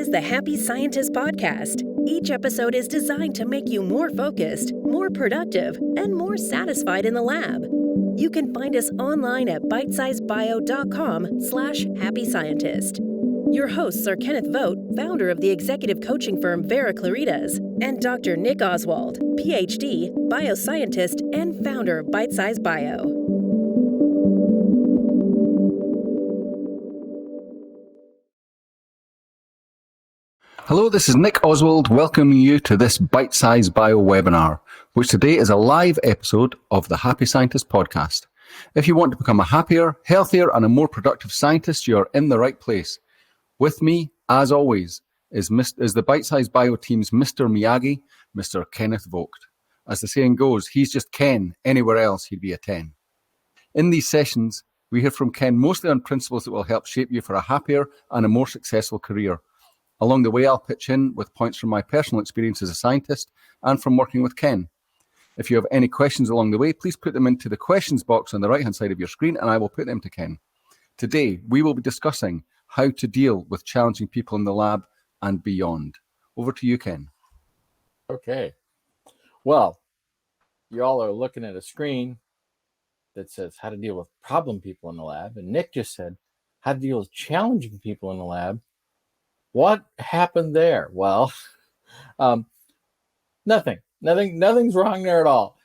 is the Happy Scientist Podcast. Each episode is designed to make you more focused, more productive, and more satisfied in the lab. You can find us online at bitesizebio.com/happy scientist. Your hosts are Kenneth Vogt, founder of the executive coaching firm Vera Claritas, and Dr. Nick Oswald, PhD, bioscientist, and founder of Bitesize Bio. Hello, this is Nick Oswald welcoming you to this Bitesize Bio webinar, which today is a live episode of the Happy Scientist podcast. If you want to become a happier, healthier, and a more productive scientist, you're in the right place. With me, as always, is the Bitesize Bio team's Mr. Miyagi, Mr. Kenneth Vogt. As the saying goes, he's just Ken. Anywhere else, he'd be a 10. In these sessions, we hear from Ken mostly on principles that will help shape you for a happier and a more successful career. Along the way, I'll pitch in with points from my personal experience as a scientist and from working with Ken. If you have any questions along the way, please put them into the questions box on the right-hand side of your screen, and I will put them to Ken. Today, we will be discussing how to deal with challenging people in the lab and beyond. Over to you, Ken. Okay. Well, you all are looking at a screen that says how to deal with problem people in the lab, and Nick just said how to deal with challenging people in the lab. What happened there? Well, nothing's wrong there at all.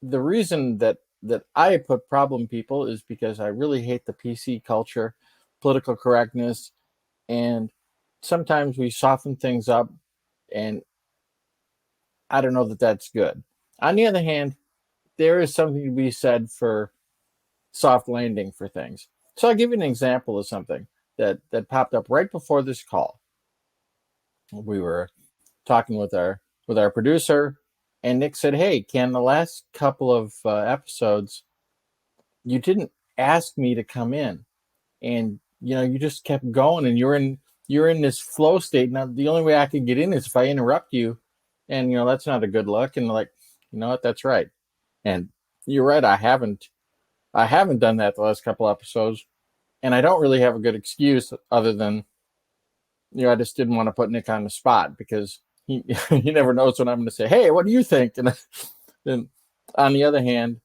The reason that I put problem people is because I really hate the PC culture, political correctness, and sometimes we soften things up, and I don't know that that's good. On the other hand, there is something to be said for soft landing for things. So I'll give you an example of something that popped up right before this call. We were talking with our producer, and Nick said, "Hey, Ken, the last couple of episodes, you didn't ask me to come in, and you just kept going, and you're in this flow state. Now the only way I can get in is if I interrupt you, and that's not a good look." And like, you know what? That's right, and you're right. I haven't done that the last couple episodes. And I don't really have a good excuse other than, I just didn't want to put Nick on the spot because he never knows when I'm going to say, "Hey, what do you think?" And then on the other hand,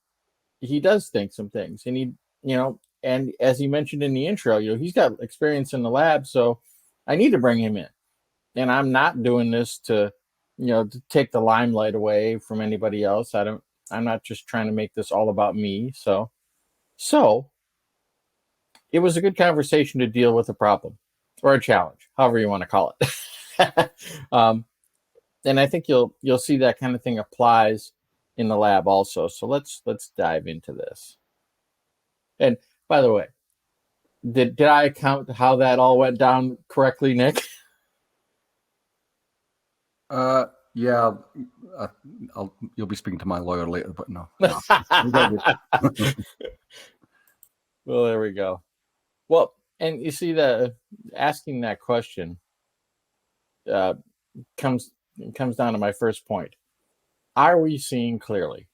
he does think some things, and and as he mentioned in the intro, he's got experience in the lab, so I need to bring him in. And I'm not doing this to take the limelight away from anybody else. I'm not just trying to make this all about me. So it was a good conversation to deal with a problem or a challenge, however you want to call it. And I think you'll see that kind of thing applies in the lab also. So let's dive into this. And by the way, did I count how that all went down correctly, Nick? Yeah, you'll be speaking to my lawyer later, but no. Well, there we go. Well, and you see asking that question comes down to my first point. Are we seeing clearly?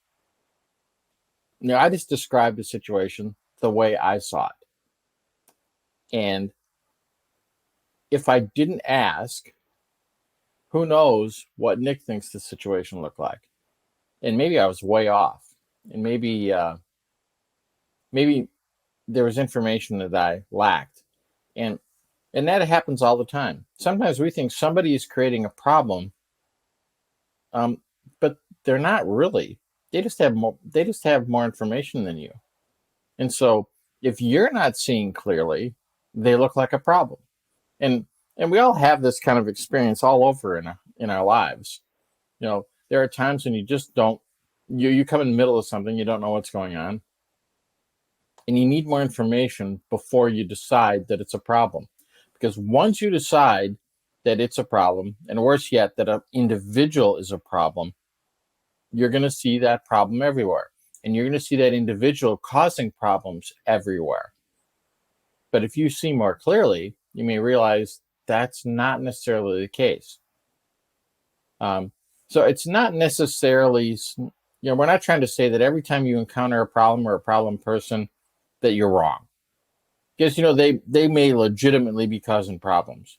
I just described the situation the way I saw it. And if I didn't ask, who knows what Nick thinks the situation looked like? And maybe I was way off. And maybe there was information that I lacked. And that happens all the time. Sometimes we think somebody is creating a problem, but they're not really. They just have more information than you. And so if you're not seeing clearly, they look like a problem. And we all have this kind of experience all over in our lives. There are times when you just don't, you come in the middle of something, you don't know what's going on. And you need more information before you decide that it's a problem. Because once you decide that it's a problem, and worse yet, that an individual is a problem, you're going to see that problem everywhere. And you're going to see that individual causing problems everywhere. But if you see more clearly, you may realize that's not necessarily the case. So it's not necessarily, we're not trying to say that every time you encounter a problem or a problem person, that you're wrong. because they may legitimately be causing problems.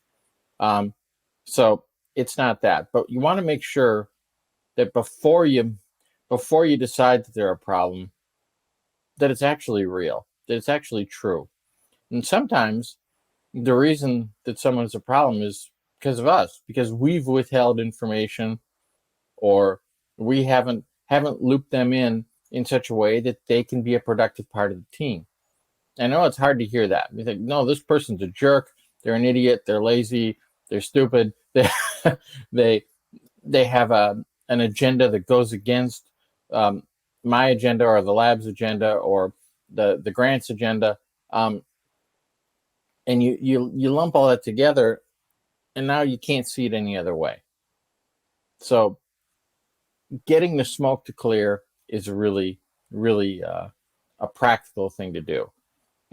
So it's not that, but you want to make sure that before you decide that they're a problem, that it's actually real, that it's actually true. And sometimes the reason that someone's a problem is because of us, because we've withheld information, or we haven't looped them in such a way that they can be a productive part of the team. I know it's hard to hear that. You think, no, this person's a jerk, they're an idiot, they're lazy, they're stupid, they have an agenda that goes against my agenda, or the lab's agenda, or the grant's agenda, and you lump all that together, and now you can't see it any other way. So getting the smoke to clear is really a practical thing to do,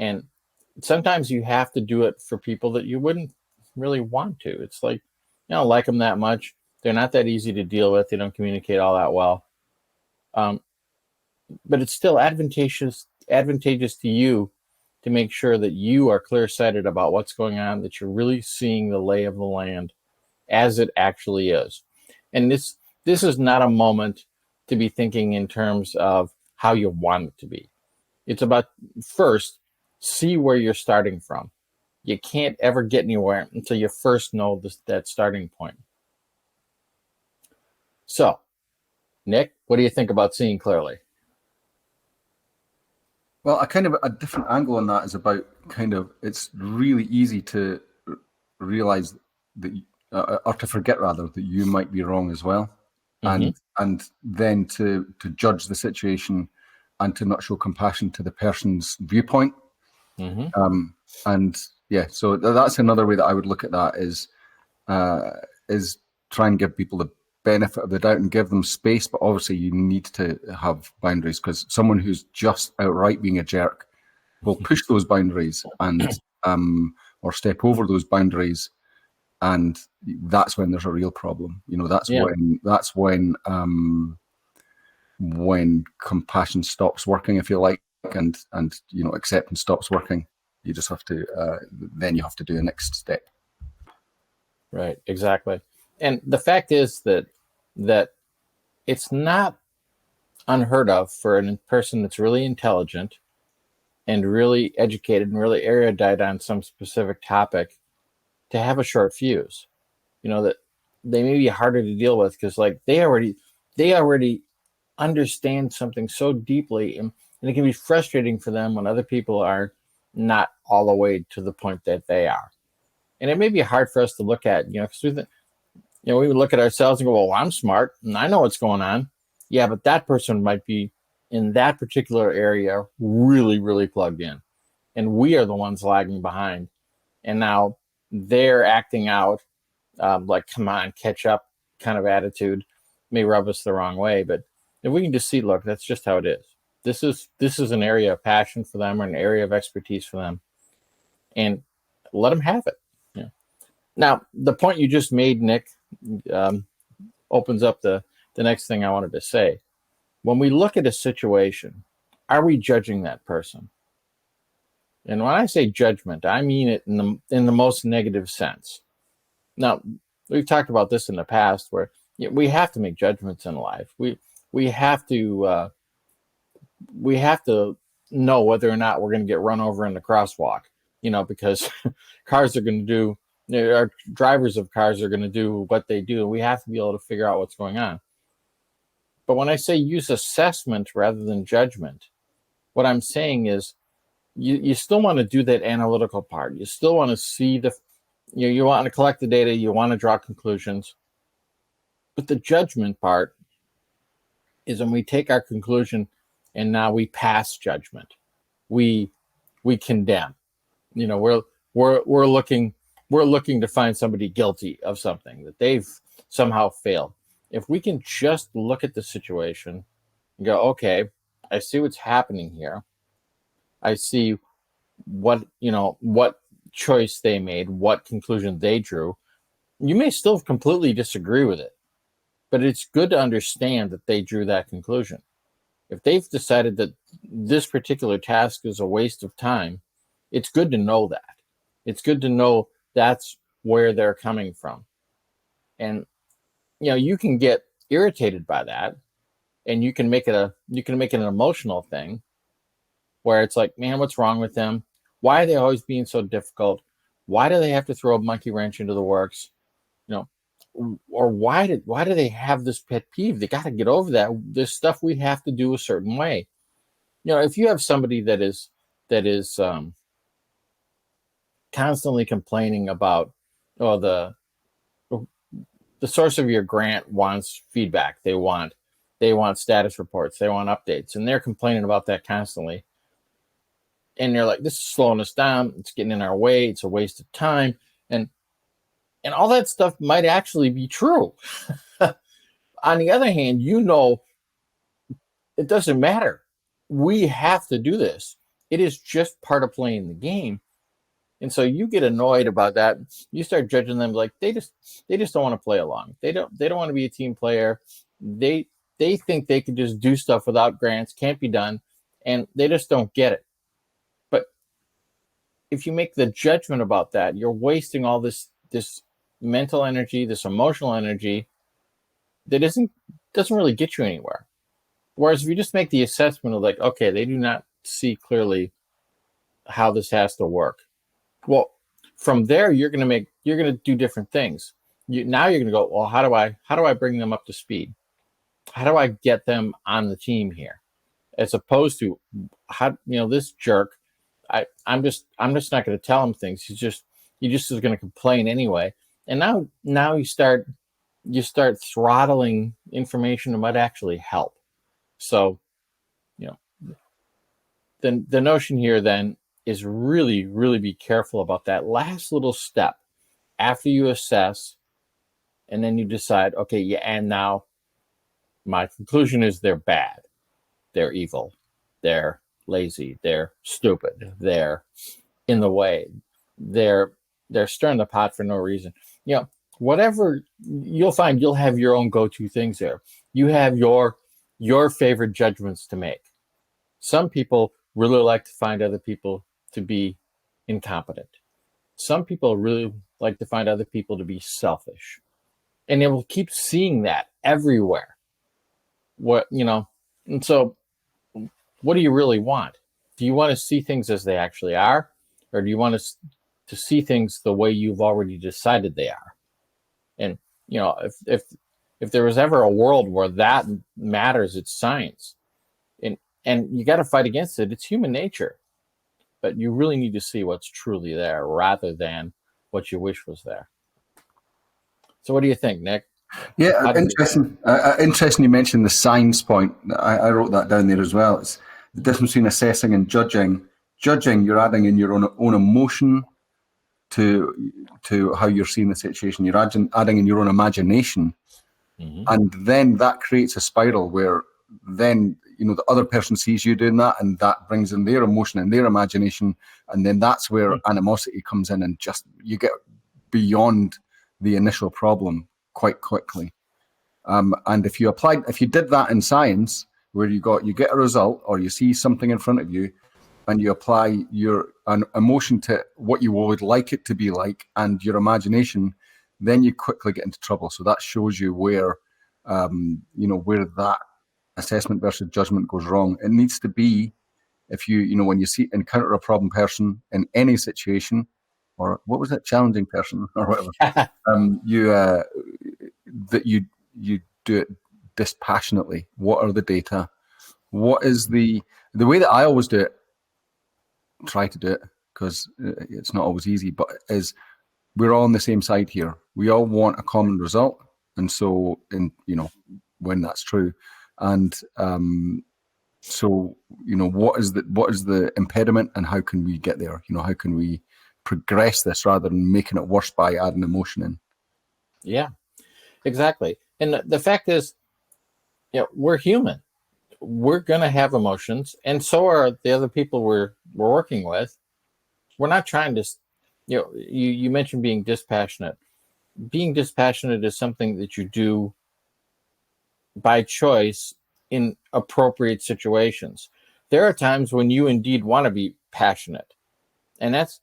and sometimes you have to do it for people that you wouldn't really want to. It's like, you don't like them that much, they're not that easy to deal with, they don't communicate all that well, but it's still advantageous to you to make sure that you are clear-sighted about what's going on, that you're really seeing the lay of the land as it actually is. And this is not a moment to be thinking in terms of how you want it to be. It's about, first, see where you're starting from. You can't ever get anywhere until you first know that starting point. So, Nick, what do you think about seeing clearly? Well, a different angle on that is about it's really easy to realize that, or to forget rather, that you might be wrong as well, and then to judge the situation and to not show compassion to the person's viewpoint. And yeah, so that's another way that I would look at that, is try and give people the benefit of the doubt and give them space, but obviously you need to have boundaries, because someone who's just outright being a jerk will push those boundaries and or step over those boundaries, and that's when there's a real problem. That's when compassion stops working, if you like, and acceptance stops working. You just have to then you have to do the next step. Right, exactly. And the fact is that it's not unheard of for a person that's really intelligent and really educated and really erudite on some specific topic to have a short fuse. That they may be harder to deal with, because like they already understand something so deeply, and it can be frustrating for them when other people are not all the way to the point that they are. And it may be hard for us to look at, because we would look at ourselves and go, well, I'm smart and I know what's going on. Yeah, but that person might be in that particular area really, really plugged in. And we are the ones lagging behind. And now they're acting out like, come on, catch up kind of attitude. May rub us the wrong way. But if we can just see, look, that's just how it is. This is an area of passion for them, or an area of expertise for them. And let them have it. Yeah. Now, the point you just made, Nick, opens up the next thing I wanted to say. When we look at a situation, are we judging that person? And when I say judgment, I mean it in the most negative sense. Now, we've talked about this in the past, where we have to make judgments in life. We have to know whether or not we're going to get run over in the crosswalk, because cars are going to do, our drivers of cars are going to do what they do. We have to be able to figure out what's going on. But when I say use assessment rather than judgment, what I'm saying is you still want to do that analytical part. You still want to see you want to collect the data, you want to draw conclusions. But the judgment part is when we take our conclusion and now we pass judgment. We condemn. We're looking to find somebody guilty of something that they've somehow failed. If we can just look at the situation and go, okay, I see what's happening here. I see what choice they made, what conclusion they drew. You may still completely disagree with it, but it's good to understand that they drew that conclusion. If they've decided that this particular task is a waste of time, it's good to know that. It's good to know that's where they're coming from. And you can get irritated by that, and you can make it an emotional thing where it's like, man, what's wrong with them? Why are they always being so difficult? Why do they have to throw a monkey wrench into the works? Or why do they have this pet peeve? They got to get over that. There's stuff we have to do a certain way. If you have somebody that is constantly complaining about, oh, the source of your grant wants feedback. They want status reports. They want updates, and they're complaining about that constantly. And they're like, this is slowing us down. It's getting in our way. It's a waste of time. And all that stuff might actually be true. On the other hand, it doesn't matter. We have to do this. It is just part of playing the game. And so you get annoyed about that. You start judging them like they just don't want to play along. They don't want to be a team player. They think they could just do stuff without grants, can't be done, and they just don't get it. But if you make the judgment about that, you're wasting all this mental energy, this emotional energy that doesn't really get you anywhere. Whereas if you just make the assessment of like, okay, they do not see clearly how this has to work. Well, from there, you're going to do different things. Now you're going to go, well, how do I bring them up to speed? How do I get them on the team here? As opposed to this jerk, I'm just not going to tell him things. He just is going to complain anyway. And now you start throttling information that might actually help. So, the notion here then is really, really be careful about that last little step after you assess, and then you decide, okay, yeah, and now my conclusion is they're bad, they're evil, they're lazy, they're stupid, they're in the way, they're stirring the pot for no reason. Whatever, you'll find you'll have your own go-to things there. You have your favorite judgments to make. Some people really like to find other people to be incompetent. Some people really like to find other people to be selfish. And they will keep seeing that everywhere. And so what do you really want? Do you want to see things as they actually are? Or do you want to see things the way you've already decided they are? And, if there was ever a world where that matters, it's science. And you got to fight against it. It's human nature. But you really need to see what's truly there rather than what you wish was there. So what do you think, Nick? Yeah, interesting. Interesting you mentioned the science point. I wrote that down there as well. It's the difference between assessing and judging. Judging, you're adding in your own emotion to how you're seeing the situation. You're adding in your own imagination. Mm-hmm. And then that creates a spiral where then the other person sees you doing that, and that brings in their emotion and their imagination, and then that's where animosity comes in, and just you get beyond the initial problem quite quickly. And if you did that in science, where you get a result or you see something in front of you, and you apply an emotion to what you would like it to be like and your imagination, then you quickly get into trouble. So that shows you where where that assessment versus judgment goes wrong. It needs to be, if when you encounter a problem person in any situation, or what was it, challenging person or whatever, that you do it dispassionately. What are the data? What is the way that I always do it? Try to do it, because it's not always easy, but is we're all on the same side here. We all want a common result, and so when that's true. And so what is the impediment, and how can we get there? How can we progress this rather than making it worse by adding emotion in? Yeah, exactly. And the fact is, we're human. We're going to have emotions, and so are the other people we're working with. We're not trying to, you mentioned being dispassionate. Being dispassionate is something that you do by choice in appropriate situations. There are times when you indeed want to be passionate, And that's,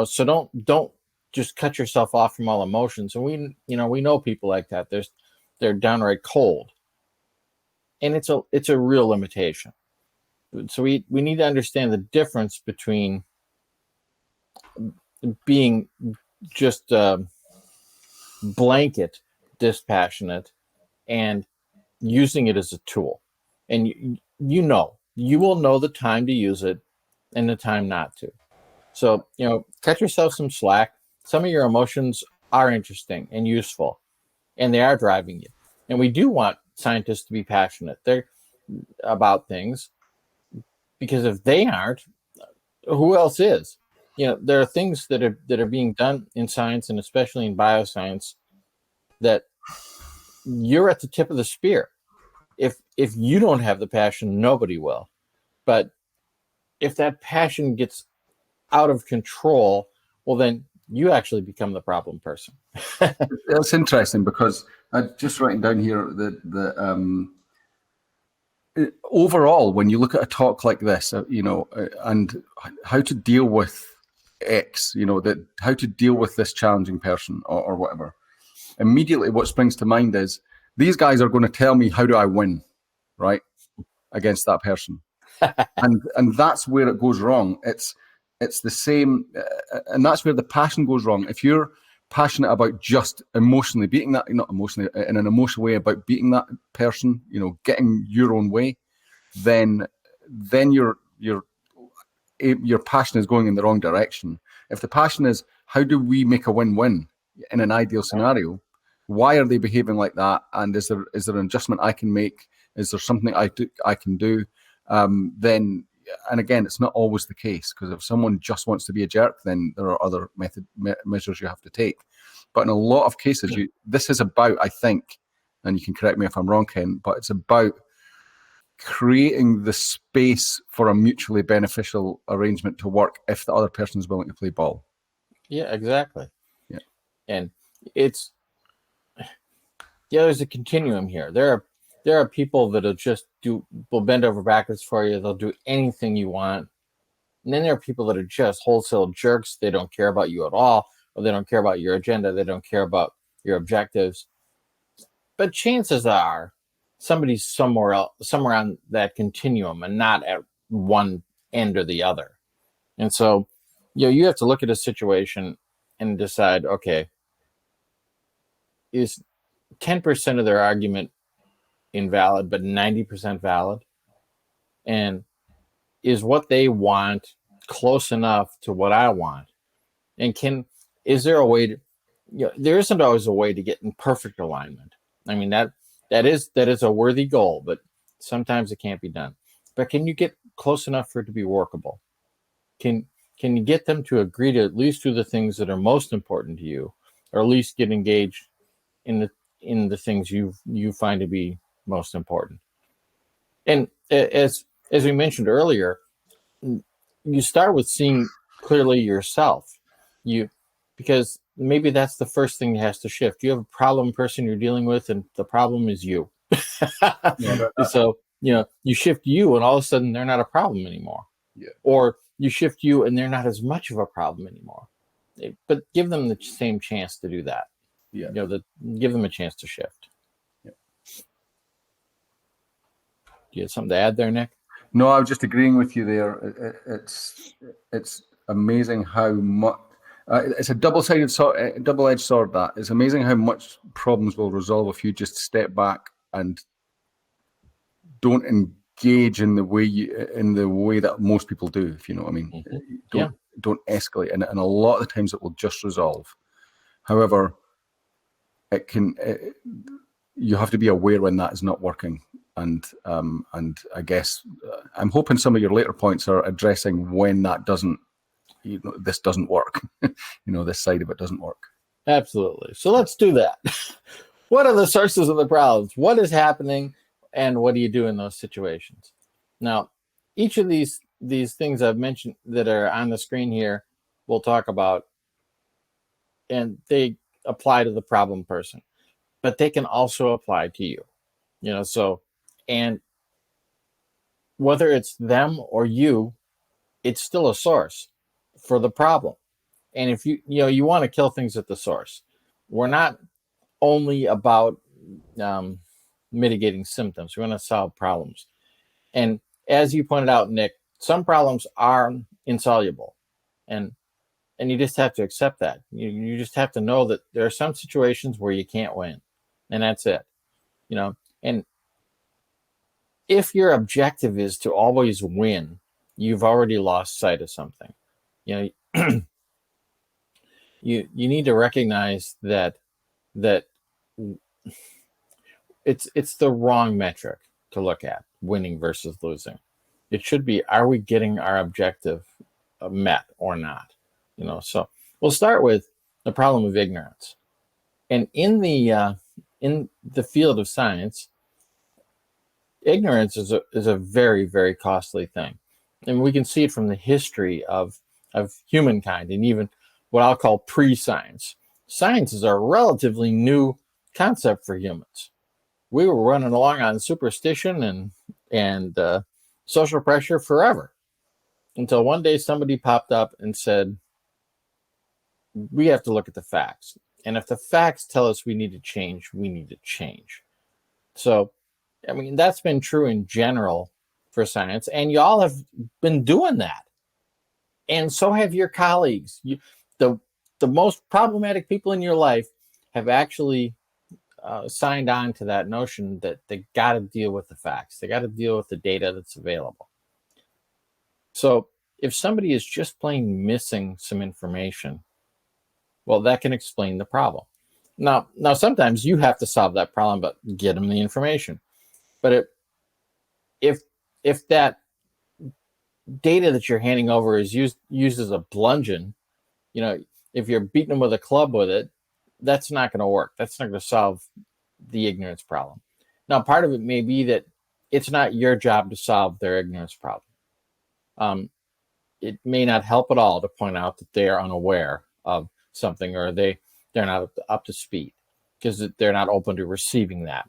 so don't just cut yourself off from all emotions. And we know people like that. They're downright cold, and it's a real limitation. So we need to understand the difference between being just blanket dispassionate and using it as a tool. And you will know the time to use it and the time not to. So, cut yourself some slack. Some of your emotions are interesting and useful, and they are driving you. And we do want scientists to be passionate about things, because if they aren't, who else is? There are things that are being done in science, and especially in bioscience, that you're at the tip of the spear. If you don't have the passion, nobody will. But if that passion gets out of control, well, then you actually become the problem person. That's interesting, because I just writing down here that overall, when you look at a talk like this, and how to deal with X, that how to deal with this challenging person or whatever, immediately what springs to mind is these guys are going to tell me, how do I win, right, against that person? and that's where it goes wrong. It's the same, and that's where the passion goes wrong. If you're passionate about just emotionally beating that, not emotionally, in an emotional way, about beating that person, getting your own way, then your passion is going in the wrong direction. If the passion is, how do we make a win-win in an ideal scenario? Why are they behaving like that? And is there an adjustment I can make? Is there something I can do? Then, and again, it's not always the case, because if someone just wants to be a jerk, then there are other measures you have to take. But in a lot of cases, this is about, I think, and you can correct me if I'm wrong, Ken, but it's about creating the space for a mutually beneficial arrangement to work if the other person is willing to play ball. Yeah, exactly. Yeah. And there's a continuum here. There are people that'll will bend over backwards for you. They'll do anything you want. And then there are people that are just wholesale jerks. They don't care about you at all, or they don't care about your agenda. They don't care about your objectives. But chances are somebody's somewhere on that continuum, and not at one end or the other. And so, you have to look at a situation and decide, okay, is 10% of their argument invalid, but 90% valid? And is what they want close enough to what I want? And is there a way to, there isn't always a way to get in perfect alignment. I mean, that is a worthy goal, but sometimes it can't be done. But can you get close enough for it to be workable? Can you get them to agree to at least do the things that are most important to you, or at least get engaged in the things you find to be most important? And as we mentioned earlier, you start with seeing clearly yourself. Because maybe that's the first thing that has to shift. You have a problem person you're dealing with, and the problem is you. So you shift you, and all of a sudden they're not a problem anymore. Yeah. Or you shift you, and they're not as much of a problem anymore. But give them the same chance to do that. Yeah. Give them a chance to shift. Yeah. Do you have something to add there, Nick? No, I was just agreeing with you there. It's amazing how much. It's a double-edged sword. That it's amazing how much problems will resolve if you just step back and don't engage in the way that most people do. If you know what I mean. Mm-hmm. Don't escalate, and a lot of the times it will just resolve. However, you have to be aware when that is not working. And I guess I'm hoping some of your later points are addressing when that doesn't, this doesn't work. This side of it doesn't work. Absolutely. So let's do that. What are the sources of the problems? What is happening, and what do you do in those situations? Now, each of these things I've mentioned that are on the screen here, we'll talk about, and they apply to the problem person, but they can also apply to you. And whether it's them or you, it's still a source for the problem. And if you want to kill things at the source, we're not only about mitigating symptoms. We want to solve problems. And as you pointed out, Nick, some problems are insoluble, and you just have to accept that. You just have to know that there are some situations where you can't win, and that's it. And if your objective is to always win, you've already lost sight of something. You need to recognize that it's the wrong metric to look at, winning versus losing. It should be, are we getting our objective met or not? So we'll start with the problem of ignorance. And in the field of science, ignorance is a very, very costly thing. And we can see it from the history of humankind, and even what I'll call pre-science. Science is a relatively new concept for humans. We were running along on superstition and social pressure forever, until one day somebody popped up and said, we have to look at the facts. And if the facts tell us we need to change, we need to change. So, I mean, that's been true in general for science, and y'all have been doing that. And so have your colleagues. The most problematic people in your life have actually signed on to that notion that they got to deal with the facts. They got to deal with the data that's available. So if somebody is just plain missing some information, well, that can explain the problem. Now, sometimes you have to solve that problem, but get them the information. But if that data that you're handing over is used as a bludgeon, if you're beating them with a club with it, that's not going to work. That's not going to solve the ignorance problem. Now, part of it may be that it's not your job to solve their ignorance problem. It may not help at all to point out that they are unaware of something, or they're not up to speed, because they're not open to receiving that.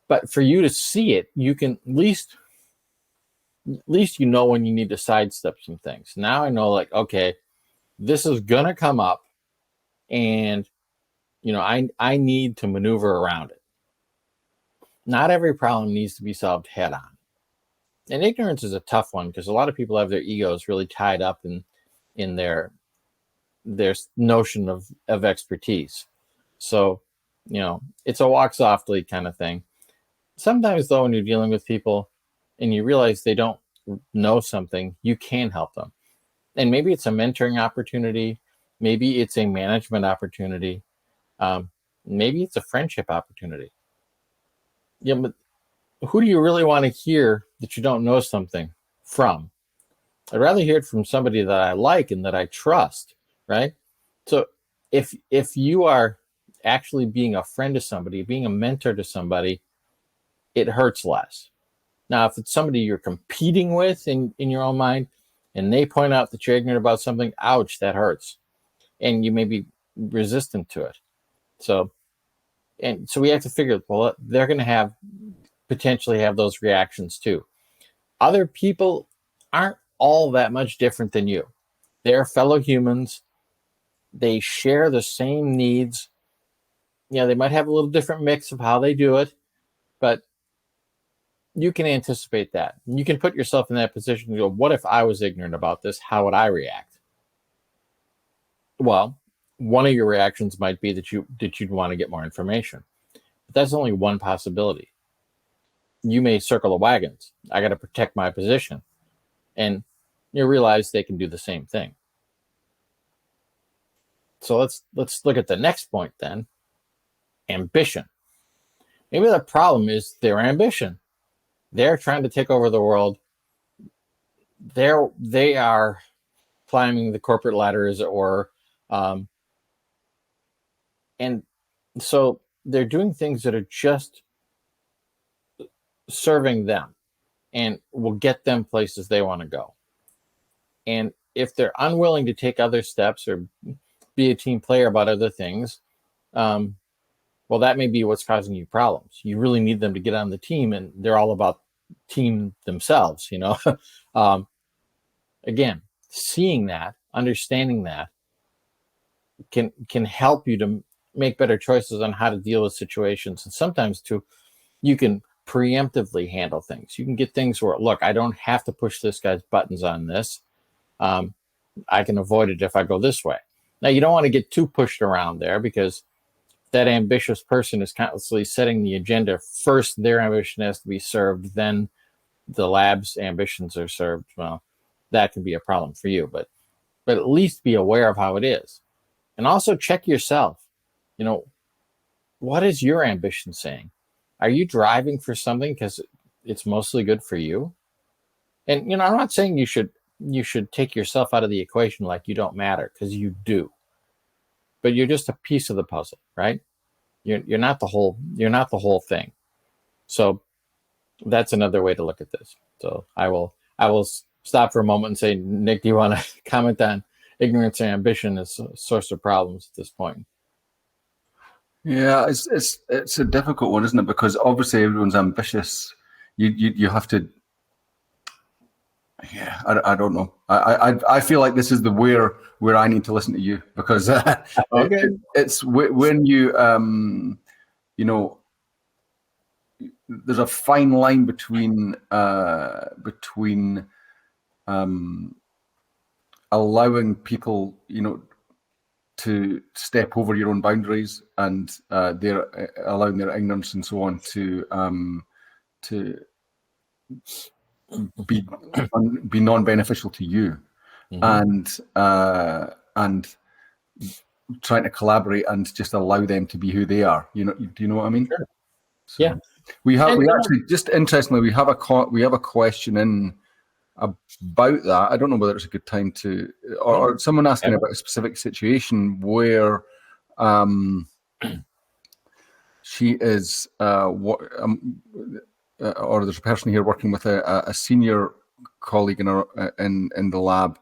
But for you to see it, you can at least when you need to sidestep some things. Now I know, like, okay, this is gonna come up, and I need to maneuver around it. Not every problem needs to be solved head on. And ignorance is a tough one, because a lot of people have their egos really tied up in their notion of expertise. So, it's a walk softly kind of thing. Sometimes, though, when you're dealing with people and you realize they don't know something, you can help them. And maybe it's a mentoring opportunity. Maybe it's a management opportunity. Maybe it's a friendship opportunity. But who do you really want to hear that you don't know something from? I'd rather hear it from somebody that I like and that I trust, right? So if you are actually being a friend to somebody, being a mentor to somebody, it hurts less. Now, if it's somebody you're competing with in your own mind, and they point out that you're ignorant about something, ouch, that hurts. And you may be resistant to it. So we have to figure, well, they're going to potentially have those reactions too. Other people aren't all that much different than you. They're fellow humans. They share the same needs. They might have a little different mix of how they do it, but you can anticipate that. You can put yourself in that position and go, what if I was ignorant about this? How would I react? Well, one of your reactions might be that you'd want to get more information. But that's only one possibility. You may circle the wagons. I got to protect my position. And you realize they can do the same thing. So let's look at the next point then. Ambition. Maybe the problem is their ambition. They're trying to take over the world. They are climbing the corporate ladder, as it were. And so they're doing things that are just serving them and will get them places they want to go. And if they're unwilling to take other steps or be a team player about other things, well, that may be what's causing you problems. You really need them to get on the team, and they're all about team themselves, Again, seeing that understanding that can help you to make better choices on how to deal with situations. And sometimes too, you can preemptively handle things. You can get things where, look, I don't have to push this guy's buttons on this. I can avoid it if I go this way. Now, you don't want to get too pushed around there, because that ambitious person is constantly setting the agenda. First, their ambition has to be served, then the lab's ambitions are served. Well, that can be a problem for you, but at least be aware of how it is. And also check yourself. What is your ambition saying? Are you driving for something because it's mostly good for you? And I'm not saying you should take yourself out of the equation like you don't matter, because you do. But you're just a piece of the puzzle, right? You're not the whole thing. So that's another way to look at this. So I will stop for a moment and say, Nick, do you want to comment on ignorance and ambition as a source of problems at this point? Yeah, it's a difficult one, isn't it? Because obviously everyone's ambitious. You have to. Yeah, I don't know. I feel like this is the where I need to listen to you, because Okay. it's when you there's a fine line between allowing people to step over your own boundaries, and they're allowing their ignorance and so on to be non-beneficial to you, and trying to collaborate and just allow them to be who they are. Do you know what I mean? Sure. So Yeah. We actually, just interestingly, we have a question in about that. I don't know whether it's a good time to, or someone asking about a specific situation where she is or there's a person here working with a senior colleague in the lab.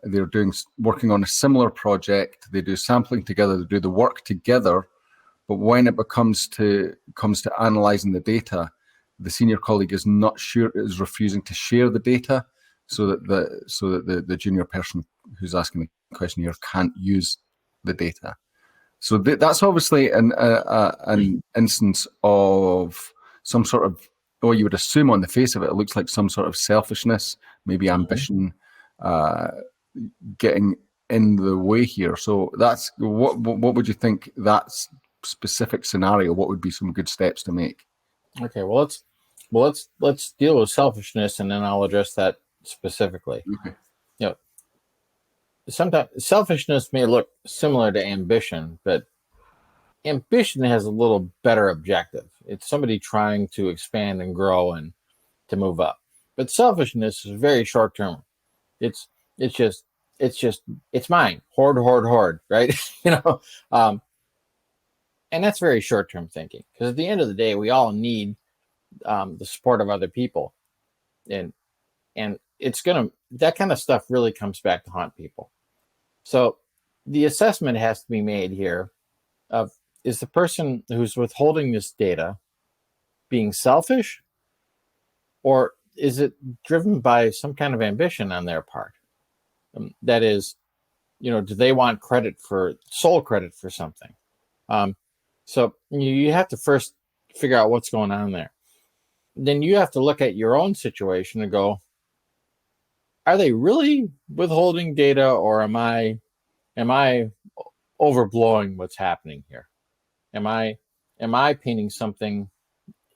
They're working on a similar project. They do sampling together. They do the work together, but when it comes to analyzing the data, the senior colleague is refusing to share the data, so that the junior person who's asking the question here can't use the data. So that's obviously an instance of some sort of, or you would assume on the face of it, it looks like some sort of selfishness, maybe ambition, getting in the way here. So that's what would you think that specific scenario? What would be some good steps to make? Okay, well let's deal with selfishness, and then I'll address that specifically. Okay. Sometimes selfishness may look similar to ambition, but ambition has a little better objective. It's somebody trying to expand and grow and to move up. But selfishness is very short term. It's mine. Hoard, right? And that's very short term thinking, because at the end of the day, we all need the support of other people, and that kind of stuff really comes back to haunt people. So the assessment has to be made here of, is the person who's withholding this data being selfish, or is it driven by some kind of ambition on their part? That is, do they want sole credit for something? So you have to first figure out what's going on there. Then you have to look at your own situation and go, are they really withholding data, or am I overblowing what's happening here? Am I painting something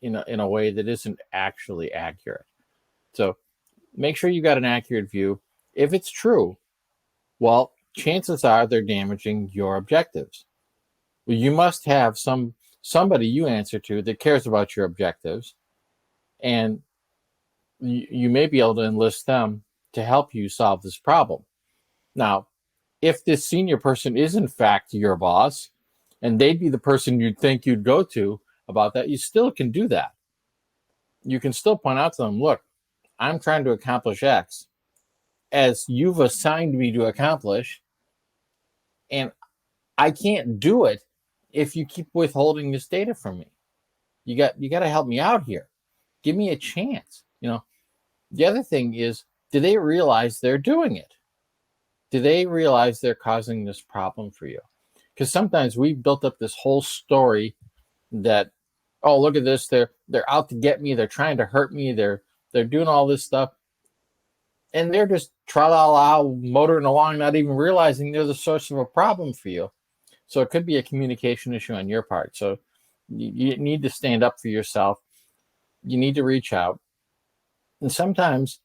in a way that isn't actually accurate? So make sure you got an accurate view. If it's true, well, chances are they're damaging your objectives. Well, you must have somebody you answer to that cares about your objectives, and you may be able to enlist them to help you solve this problem. Now, if this senior person is in fact your boss, and they'd be the person you'd think you'd go to about that, you still can do that. You can still point out to them, look, I'm trying to accomplish X as you've assigned me to accomplish, and I can't do it if you keep withholding this data from me. You got to help me out here. Give me a chance. The other thing is, do they realize they're doing it? do they realize they're causing this problem for you? Because sometimes we've built up this whole story that, oh, look at this, they're out to get me, they're trying to hurt me, they're doing all this stuff, and they're just tra-la-la motoring along, not even realizing they're the source of a problem for you. So it could be a communication issue on your part. So you need to stand up for yourself. You need to reach out. And sometimes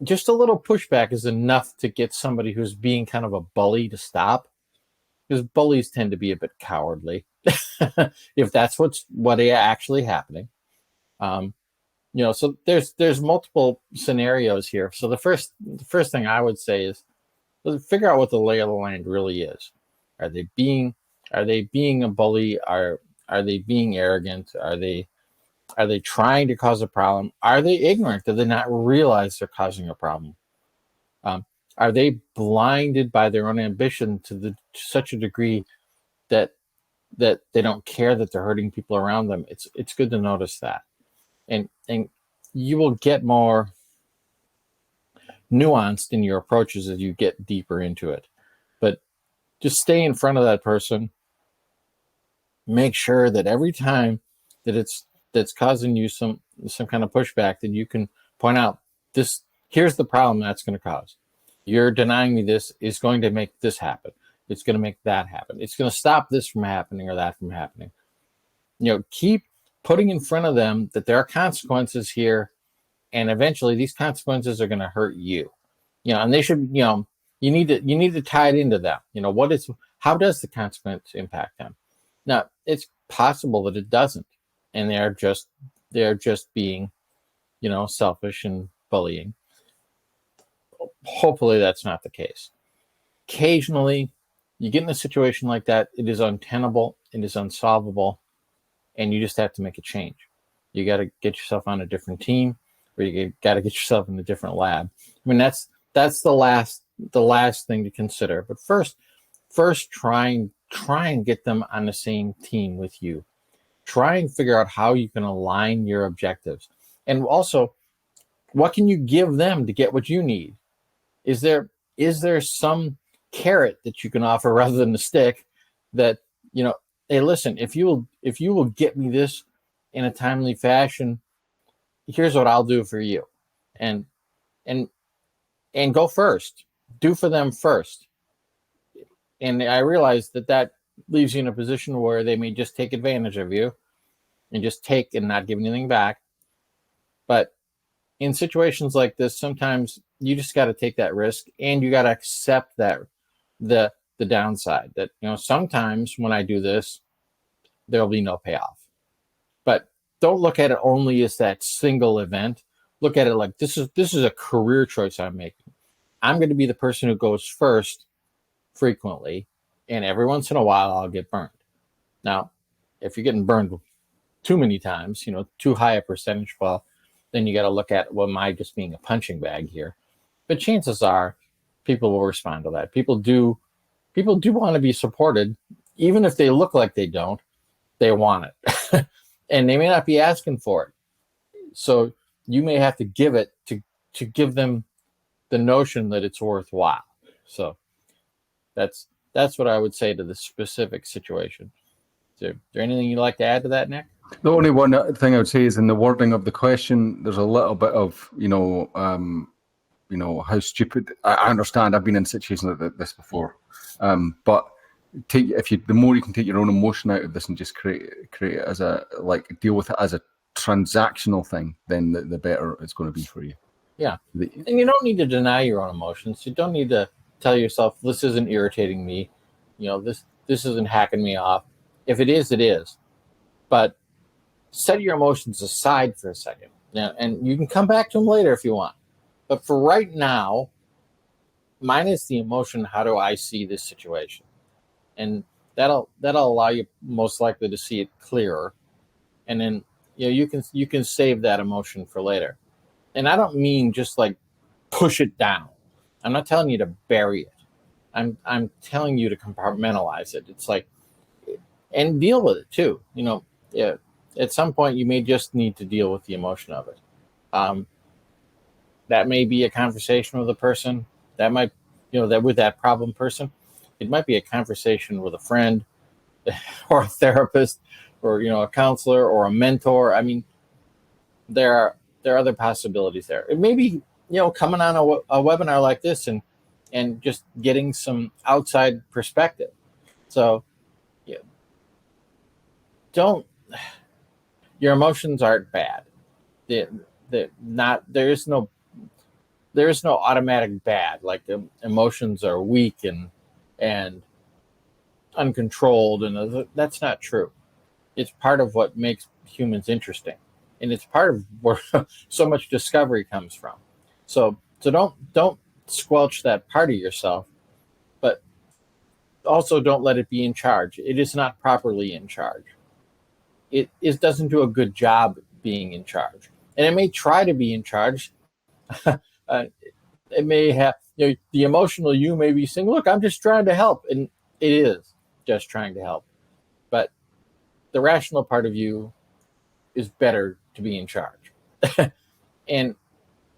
just a little pushback is enough to get somebody who's being kind of a bully to stop, because bullies tend to be a bit cowardly if that's what is actually happening. So there's multiple scenarios here. So the first thing I would say is, figure out what the lay of the land really is. Are they being a bully? Are they being arrogant? Are they trying to cause a problem? Are they ignorant? Do they not realize they're causing a problem? Are they blinded by their own ambition to such a degree that they don't care that they're hurting people around them? It's good to notice that, and you will get more nuanced in your approaches as you get deeper into it. But just stay in front of that person. Make sure that every time that's causing you some kind of pushback, that you can point out, this, here's the problem that's going to cause. You're denying me this is going to make this happen. It's going to make that happen. It's going to stop this from happening or that from happening. Keep putting in front of them that there are consequences here, and eventually these consequences are going to hurt you. And they should, you need to tie it into them. How does the consequence impact them? Now, it's possible that it doesn't, and they're just being, selfish and bullying. Hopefully that's not the case. Occasionally, you get in a situation like that, it is untenable, it is unsolvable, and you just have to make a change. You got to get yourself on a different team, or you got to get yourself in a different lab. I mean, that's the last thing to consider. But first try and get them on the same team with you. Try and figure out how you can align your objectives. And also, what can you give them to get what you need? Is there some carrot that you can offer rather than the stick that, hey, listen, if you will get me this in a timely fashion, here's what I'll do for you. And go first. Do for them first. And I realize that leaves you in a position where they may just take advantage of you and just take and not give anything back. But in situations like this, sometimes you just got to take that risk, and you got to accept that the downside that, sometimes when I do this, there'll be no payoff. But don't look at it only as that single event. Look at it like this is a career choice I'm making. I'm going to be the person who goes first frequently, and every once in a while I'll get burned. Now, if you're getting burned too many times, too high a percentage, well, then you got to look at, well, am I just being a punching bag here? But chances are people will respond to that. People do want to be supported, even if they look like they don't. They want it. And they may not be asking for it. So you may have to give it to give them the notion that it's worthwhile. So that's what I would say to the specific situation. Is there anything you'd like to add to that, Nick? The only one thing I would say is in the wording of the question, there's a little bit of, how stupid. I understand. I've been in situations like this before, but the more you can take your own emotion out of this and just create it as deal with it as a transactional thing, then the better it's going to be for you. Yeah, and you don't need to deny your own emotions. You don't need to tell yourself, this isn't irritating me, this isn't hacking me off. If it is, it is. But set your emotions aside for a second, and you can come back to them later if you want. But for right now, mine is the emotion. How do I see this situation? And that'll allow you most likely to see it clearer, and then you can save that emotion for later. And I don't mean just like push it down. I'm not telling you to bury it. I'm telling you to compartmentalize it. It's like, and deal with it too. At some point you may just need to deal with the emotion of it. That may be a conversation with a person. That might, that with that problem person, it might be a conversation with a friend or a therapist or, a counselor or a mentor. I mean, there are other possibilities there. It may be, coming on a webinar like this and just getting some outside perspective. So yeah, don't your emotions aren't bad. There is no automatic bad. Like emotions are weak and uncontrolled, and that's not true. It's part of what makes humans interesting, and it's part of where so much discovery comes from. So don't squelch that part of yourself, but also don't let it be in charge. It is not properly in charge. It doesn't do a good job being in charge, and it may try to be in charge. uh, it may have, the emotional you may be saying, "Look, I'm just trying to help," and it is just trying to help. But the rational part of you is better to be in charge. And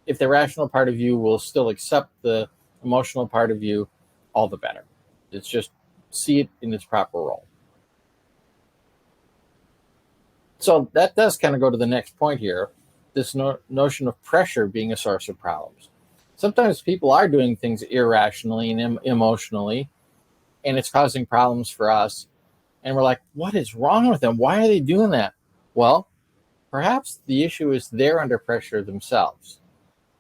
if the rational part of you will still accept the emotional part of you, all the better. It's just see it in its proper role. So that does kind of go to the next point here, this notion of pressure being a source of problems. Sometimes people are doing things irrationally and emotionally, and it's causing problems for us. And we're like, what is wrong with them? Why are they doing that? Well, perhaps the issue is they're under pressure themselves.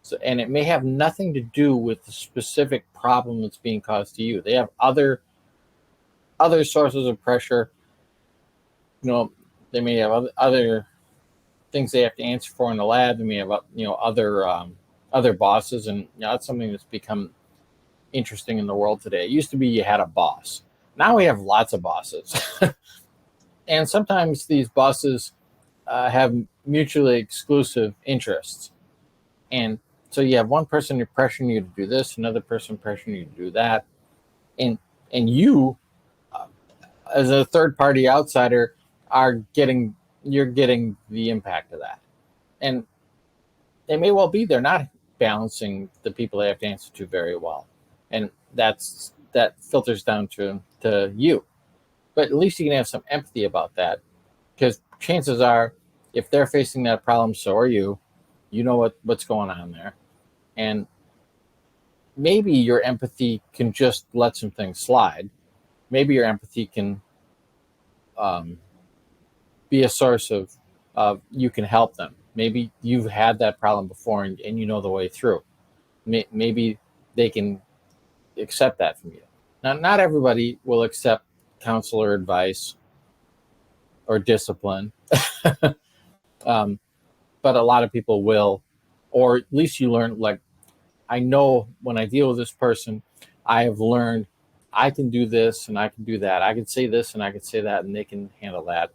So, and it may have nothing to do with the specific problem that's being caused to you. They have other sources of pressure. They may have other things they have to answer for in the lab. They may have other bosses, and that's something that's become interesting in the world today. It used to be you had a boss. Now we have lots of bosses, and sometimes these bosses have mutually exclusive interests, and so you have one person pressuring you to do this, another person pressuring you to do that, and you, as a third party outsider, you're getting the impact of that, and they may well be they're not balancing the people they have to answer to very well, and that filters down to you. But at least you can have some empathy about that, because chances are, if they're facing that problem, so are you. You know what's going on there, and maybe your empathy can just let some things slide. Maybe your empathy can be a source of you can help them. Maybe you've had that problem before and you know the way through. Maybe they can accept that from you. Now, not everybody will accept counselor advice or discipline, but a lot of people will, or at least you learn, like, I know when I deal with this person, I have learned I can do this and I can do that. I can say this and I can say that, and they can handle that.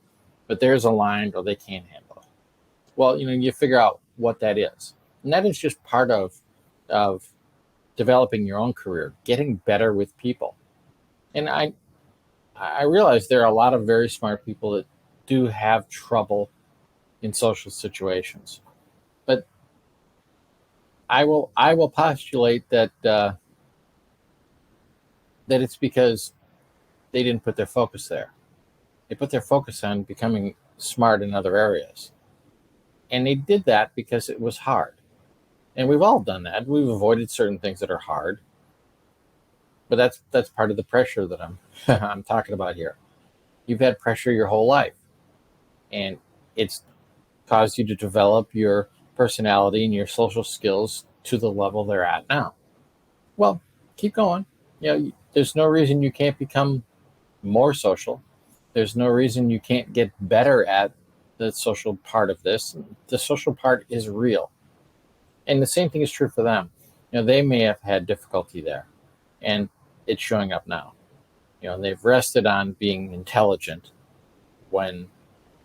But there's a line, or they can't handle it. Well, you figure out what that is. And that is just part of developing your own career, getting better with people. And I realize there are a lot of very smart people that do have trouble in social situations. But I will postulate that it's because they didn't put their focus there. They put their focus on becoming smart in other areas. And they did that because it was hard. And we've all done that. We've avoided certain things that are hard. But that's part of the pressure that I'm talking about here. You've had pressure your whole life, and it's caused you to develop your personality and your social skills to the level they're at now. Well, keep going. There's no reason you can't become more social. There's no reason you can't get better at the social part of this. The social part is real. And the same thing is true for them. They may have had difficulty there, and it's showing up now. They've rested on being intelligent when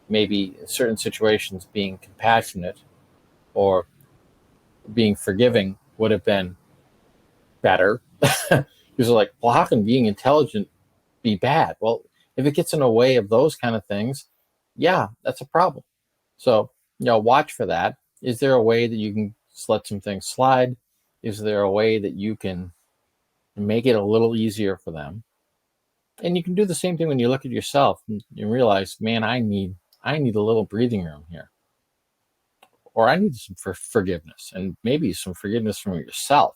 maybe in certain situations being compassionate or being forgiving would have been better. Because they're like, well, how can being intelligent be bad? Well, if it gets in the way of those kind of things, yeah, that's a problem. So, watch for that. Is there a way that you can just let some things slide? Is there a way that you can and make it a little easier for them. And you can do the same thing when you look at yourself and you realize, man, I need a little breathing room here. Or I need some forgiveness, and maybe some forgiveness from yourself.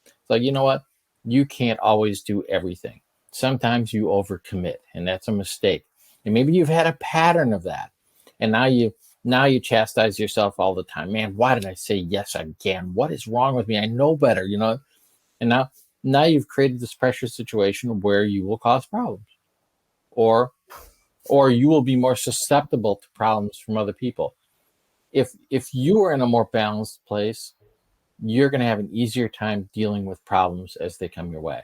It's like, you know what? You can't always do everything. Sometimes you overcommit, and that's a mistake. And maybe you've had a pattern of that. And now you chastise yourself all the time. Man, why did I say yes again? What is wrong with me? I know better, And now you've created this pressure situation where you will cause problems. Or you will be more susceptible to problems from other people. If you are in a more balanced place, you're going to have an easier time dealing with problems as they come your way.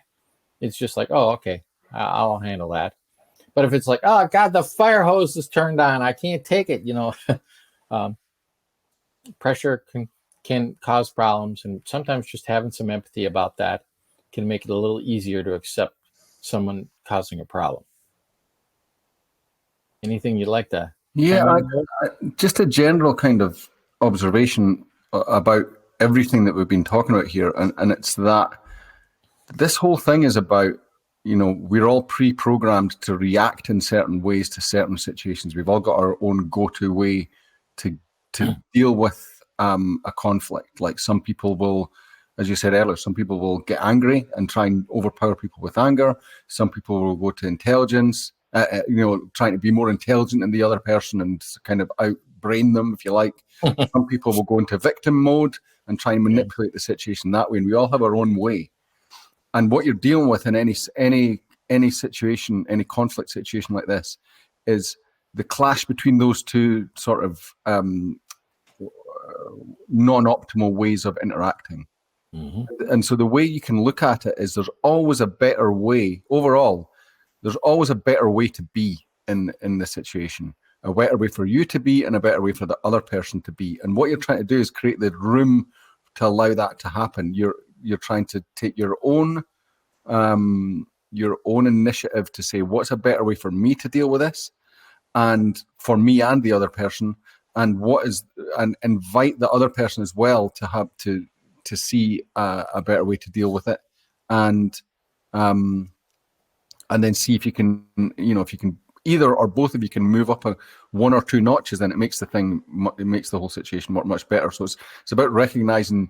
It's just like, oh, okay, I'll handle that. But if it's like, oh God, the fire hose is turned on, I can't take it, pressure can cause problems, and sometimes just having some empathy about that can make it a little easier to accept someone causing a problem. Anything you'd like to Yeah, chime in? just a general kind of observation about everything that we've been talking about here, and it's that this whole thing is about, we're all pre-programmed to react in certain ways to certain situations. We've all got our own go-to way to deal with a conflict. Like some people will, as you said earlier, some people will get angry and try and overpower people with anger. Some people will go to intelligence, trying to be more intelligent than the other person and kind of outbrain them, if you like. Some people will go into victim mode and try and manipulate the situation that way. And we all have our own way. And what you're dealing with in any situation, any conflict situation like this, is the clash between those two sort of non-optimal ways of interacting. Mm-hmm. And so the way you can look at it is there's always a better way. Overall, there's always a better way to be in the situation. A better way for you to be and a better way for the other person to be. And what you're trying to do is create the room to allow that to happen. You're trying to take your own initiative to say, what's a better way for me to deal with this, and for me and the other person, and and invite the other person as well to have to see a better way to deal with it, and then see if you can, if you can either or both of you can move up one or two notches, then it makes the whole situation work much better. So it's about recognizing.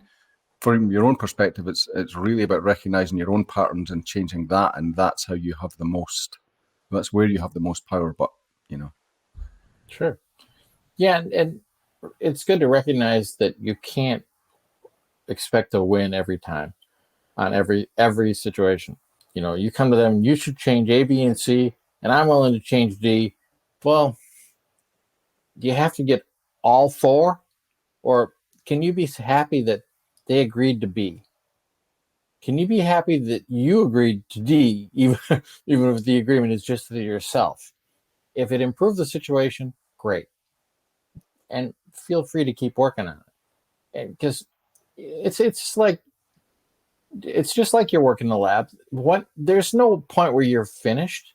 From your own perspective, it's really about recognizing your own patterns and changing that, and that's how you have that's where you have the most power. But Sure, yeah, and it's good to recognize that you can't expect to win every time on every situation. You come to them, you should change A, B, and C, and I'm willing to change D. Well, do you have to get all four, or can you be happy that they agreed to B? Can you be happy that you agreed to D, even if the agreement is just to yourself? If it improved the situation, great. And feel free to keep working on it. Because it's just like you're working in the lab. There's no point where you're finished.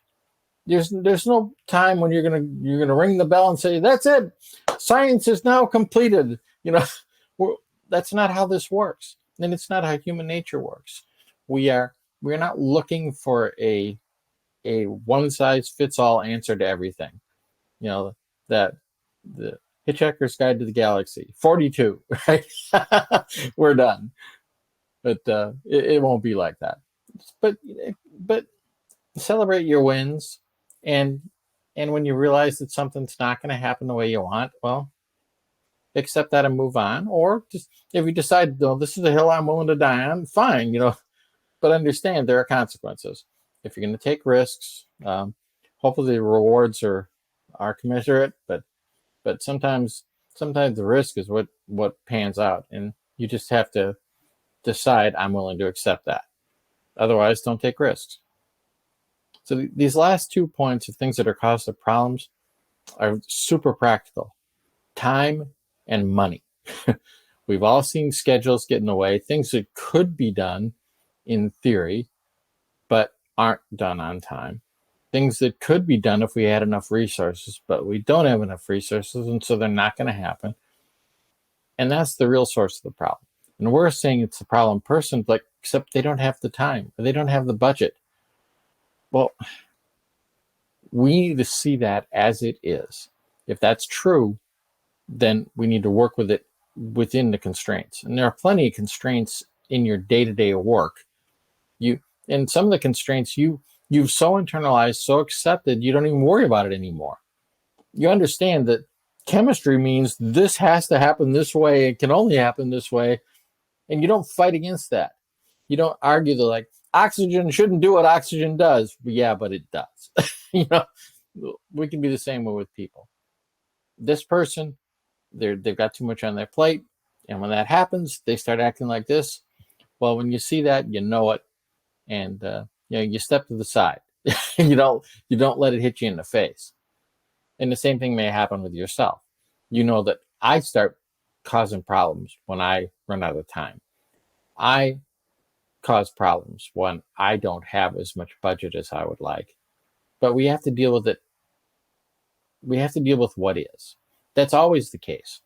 There's no time when you're gonna ring the bell and say, that's it, science is now completed. That's not how this works. And it's not how human nature works. We're not looking for a one size fits all answer to everything. That the Hitchhiker's Guide to the Galaxy 42, right? We're done. But it won't be like that. But celebrate your wins, and when you realize that something's not going to happen the way you want, well, accept that and move on. Or just, if you decide, no, this is the hill I'm willing to die on, fine, but understand there are consequences. If you're going to take risks, hopefully the rewards are commensurate, but sometimes the risk is what pans out, and you just have to decide, I'm willing to accept that. Otherwise, don't take risks. So these last 2 points of things that are cause of problems are super practical. Time and money. We've all seen schedules get in the way, things that could be done in theory, but aren't done on time. Things that could be done if we had enough resources, but we don't have enough resources, and so they're not going to happen. And that's the real source of the problem. And we're saying it's the problem person, like, except they don't have the time or they don't have the budget. Well, we need to see that as it is. If that's true, then we need to work with it within the constraints. And there are plenty of constraints in your day-to-day work. And some of the constraints you've so internalized, so accepted, you don't even worry about it anymore. You understand that chemistry means this has to happen this way, it can only happen this way, and you don't fight against that. You don't argue that, like, oxygen shouldn't do what oxygen does. But yeah, but it does. We can be the same way with people. This person, they've got too much on their plate, and when that happens, they start acting like this. Well, when you see that, you know it, and you step to the side. you don't let it hit you in the face. And the same thing may happen with yourself. You know that I start causing problems when I run out of time. I cause problems when I don't have as much budget as I would like. But we have to deal with it. We have to deal with what is. That's always the case.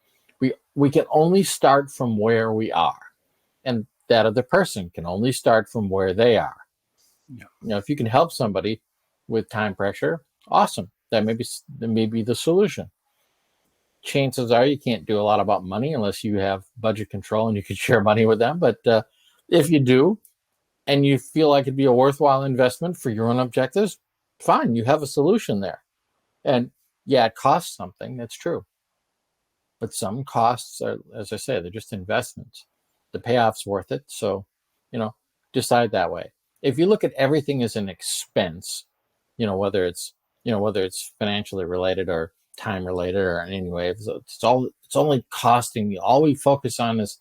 We can only start from where we are. And that other person can only start from where they are. Yeah. If you can help somebody with time pressure, awesome. That may be the solution. Chances are you can't do a lot about money unless you have budget control and you can share money with them. But if you do, and you feel like it'd be a worthwhile investment for your own objectives, fine, you have a solution there. And yeah, it costs something, that's true. But some costs are, as I say, they're just investments. The payoff's worth it. So, decide that way. If you look at everything as an expense, whether it's financially related or time related or in any way, it's only costing you. All we focus on is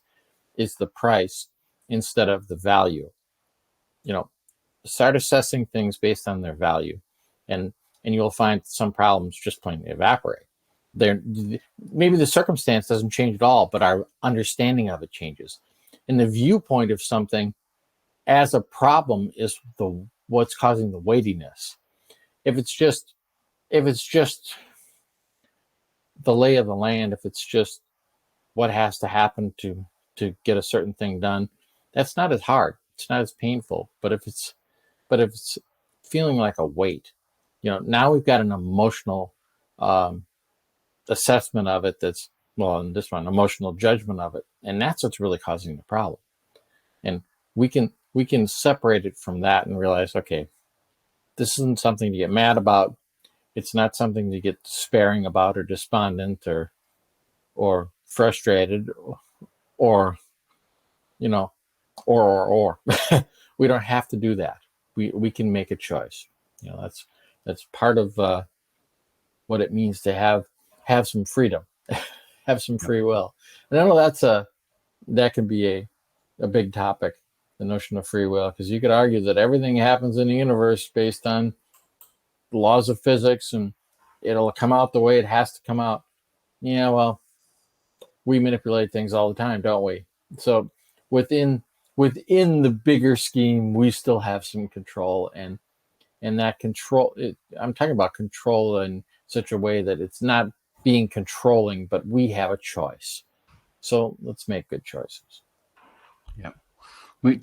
the price instead of the value. Start assessing things based on their value, and you'll find some problems just plain evaporate. Maybe the circumstance doesn't change at all, but our understanding of it changes. And the viewpoint of something as a problem is what's causing the weightiness. If it's just the lay of the land, if it's just what has to happen to get a certain thing done, that's not as hard. It's not as painful. But if it's feeling like a weight, now we've got an emotional assessment of it. That's, well, in this one, emotional judgment of it, and that's what's really causing the problem. And we can separate it from that and realize, okay, this isn't something to get mad about. It's not something to get despairing about or despondent or frustrated or or we don't have to do that. We can make a choice. That's part of what it means to have some freedom, have some free will. And I know that can be a big topic, the notion of free will, because you could argue that everything happens in the universe based on the laws of physics and it'll come out the way it has to come out. Yeah, well, we manipulate things all the time, don't we? So within the bigger scheme, we still have some control, and that control, I'm talking about control in such a way that it's not being controlling, but we have a choice. So let's make good choices. Yeah. We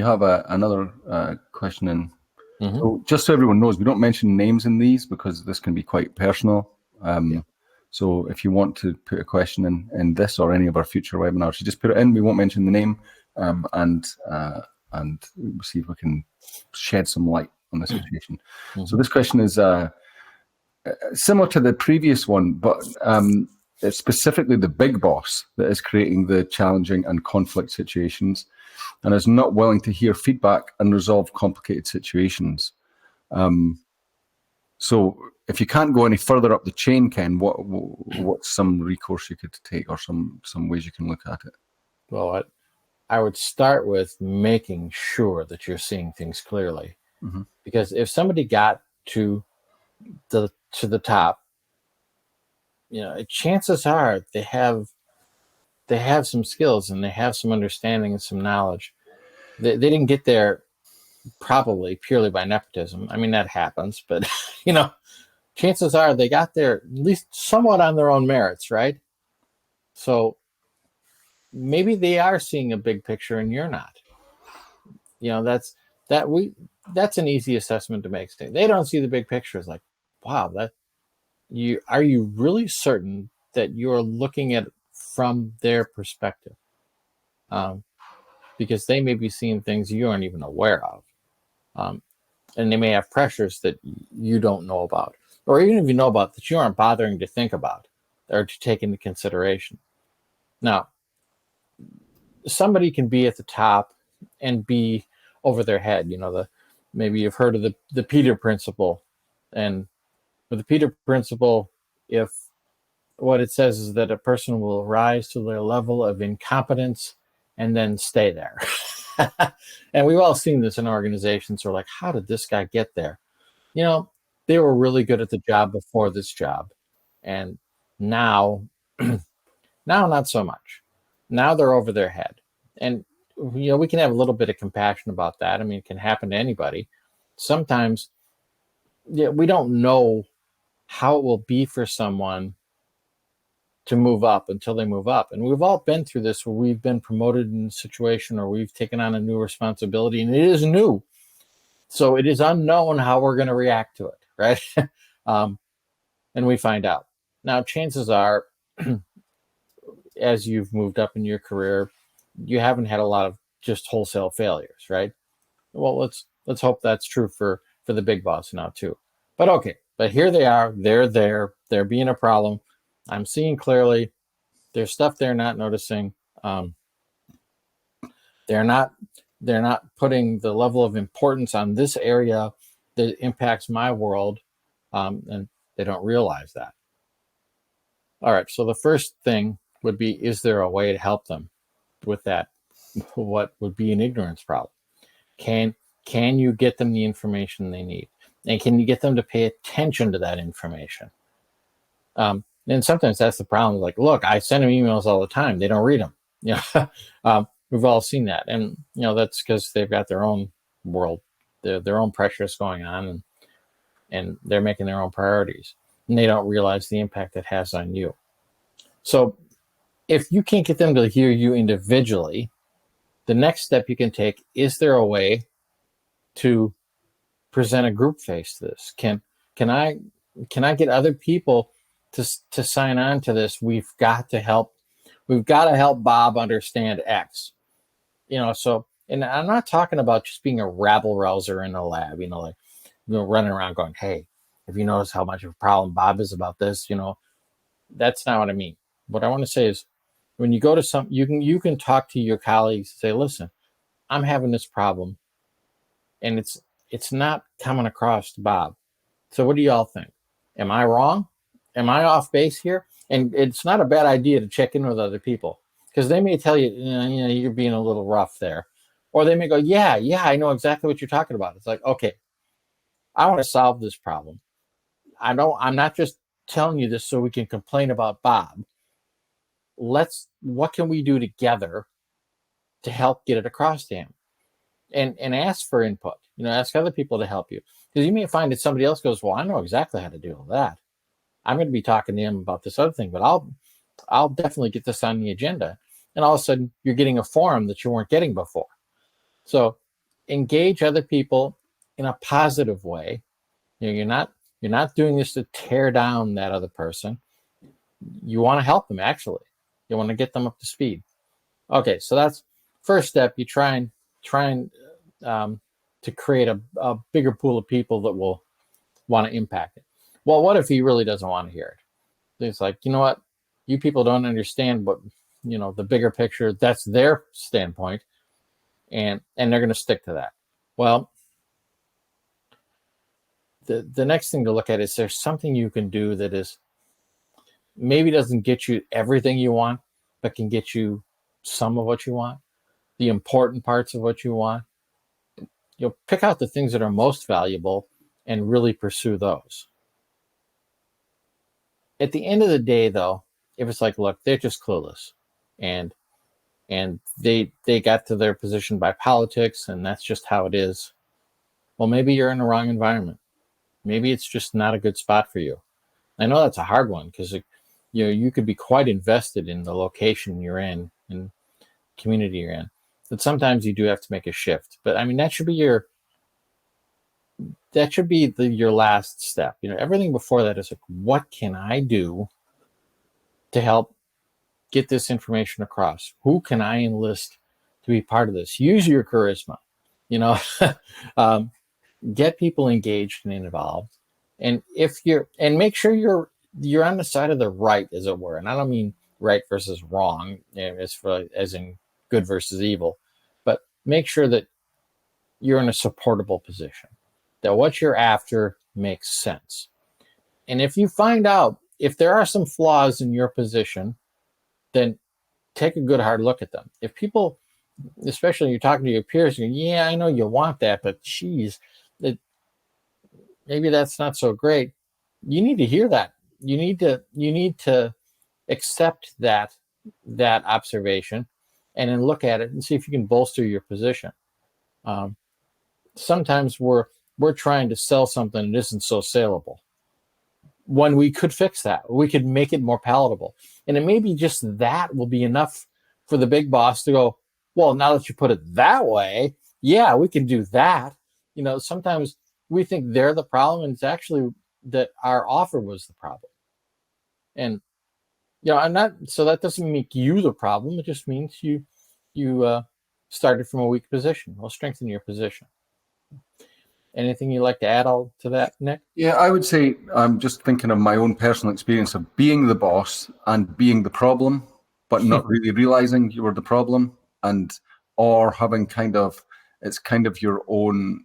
have another question in. Mm-hmm. So just so everyone knows, we don't mention names in these because this can be quite personal. So if you want to put a question in this or any of our future webinars, you just put it in. We won't mention the name, and we'll see if we can shed some light on the situation. Mm-hmm. So this question is similar to the previous one, but it's specifically the big boss that is creating the challenging and conflict situations and is not willing to hear feedback and resolve complicated situations. So if you can't go any further up the chain, Ken, what's some recourse you could take or some ways you can look at it? Well, I would start with making sure that you're seeing things clearly. Mm-hmm. Because if somebody got to the top, chances are they have some skills and they have some understanding and some knowledge. They didn't get there probably purely by nepotism. I mean, that happens, but chances are they got there at least somewhat on their own merits, right? So maybe they are seeing a big picture and you're not. That's an easy assessment to make. They don't see the big picture. It's like, wow, that are you really certain that you're looking at it from their perspective? Because they may be seeing things you aren't even aware of. And they may have pressures that you don't know about, or even if you know about that you aren't bothering to think about or to take into consideration. Now, somebody can be at the top and be over their head. Maybe you've heard of the Peter principle, and with the Peter principle, if what it says is that a person will rise to their level of incompetence and then stay there. And we've all seen this in organizations. We're like, how did this guy get there? They were really good at the job before this job. And now, now not so much. Now they're over their head. And, we can have a little bit of compassion about that. I mean, it can happen to anybody. Sometimes, we don't know how it will be for someone to move up until they move up. And we've all been through this where we've been promoted in a situation or we've taken on a new responsibility and it is new. So it is unknown how we're going to react to it, right? And we find out. Now, chances are, as you've moved up in your career, you haven't had a lot of just wholesale failures, right? Well, let's hope that's true for the big boss now too. But okay, but here they are. They're there. They're being a problem. I'm seeing clearly. There's stuff they're not noticing. They're not putting the level of importance on this area that impacts my world, and they don't realize that. All right, so the first thing would be, is there a way to help them with that? What would be an ignorance problem? Can you get them the information they need? And can you get them to pay attention to that information? And sometimes that's the problem. Like, look, I send them emails all the time. They don't read them. We've all seen that. And, that's because they've got their own world, their own pressures going on, and they're making their own priorities. And they don't realize the impact it has on you. So if you can't get them to hear you individually, the next step you can take, is there a way to present a group face to this? Can I get other people to sign on to this? We've got to help Bob understand X. So, and I'm not talking about just being a rabble rouser in a lab, running around going, hey, if you notice how much of a problem Bob is about this, that's not what I mean. What I want to say is, when you go to you can talk to your colleagues and say, listen, I'm having this problem and it's not coming across to Bob. So what do y'all think? Am I wrong? Am I off base here? And it's not a bad idea to check in with other people, because they may tell you, you're being a little rough there. Or they may go, yeah, I know exactly what you're talking about. It's like, okay, I want to solve this problem. I'm not just telling you this so we can complain about Bob. What can we do together to help get it across to him? And ask for input. Ask other people to help you. Because you may find that somebody else goes, well, I know exactly how to deal with that. I'm going to be talking to him about this other thing, but I'll definitely get this on the agenda. And all of a sudden, you're getting a forum that you weren't getting before. So engage other people in a positive way. You're not doing this to tear down that other person. You want to help them, actually. You want to get them up to speed. Okay, so that's first step. You try and to create a bigger pool of people that will want to impact it. Well, what if he really doesn't want to hear it? It's like, you know what? You people don't understand what, the bigger picture. That's their standpoint, and they're going to stick to that. Well, the next thing to look at is, there's something you can do that is maybe doesn't get you everything you want, but can get you some of what you want, the important parts of what you want. Pick out the things that are most valuable and really pursue those. At the end of the day, though, if it's like, look, they're just clueless, and they got to their position by politics, and that's just how it is. Well, maybe you're in the wrong environment. Maybe it's just not a good spot for you. I know that's a hard one, because you could be quite invested in the location you're in, and community you're in, that sometimes you do have to make a shift. But I mean, that should be your your last step. Everything before that is like, what can I do to help get this information across? Who can I enlist to be part of this? Use your charisma, you know, um, get people engaged and involved. And make sure you're on the side of the right, as it were. And I don't mean right versus wrong, as in good versus evil, but make sure that you're in a supportable position, that what you're after makes sense. And if you find out if there are some flaws in your position, then take a good hard look at them. If people, especially you're talking to your peers, yeah, I know you want that, but geez, maybe that's not so great. You need to hear that. You need to accept that observation, and then look at it and see if you can bolster your position. Sometimes we're trying to sell something that isn't so saleable, when we could fix that. We could make it more palatable. And it may be just that will be enough for the big boss to go, well, now that you put it that way, yeah, we can do that. Sometimes we think they're the problem, and it's actually that our offer was the problem. And, so that doesn't make you the problem. It just means you started from a weak position. We'll strengthen your position. Anything you'd like to add to that, Nick? Yeah, I would say I'm just thinking of my own personal experience of being the boss and being the problem, but not really realizing you were the problem, or having it's kind of your own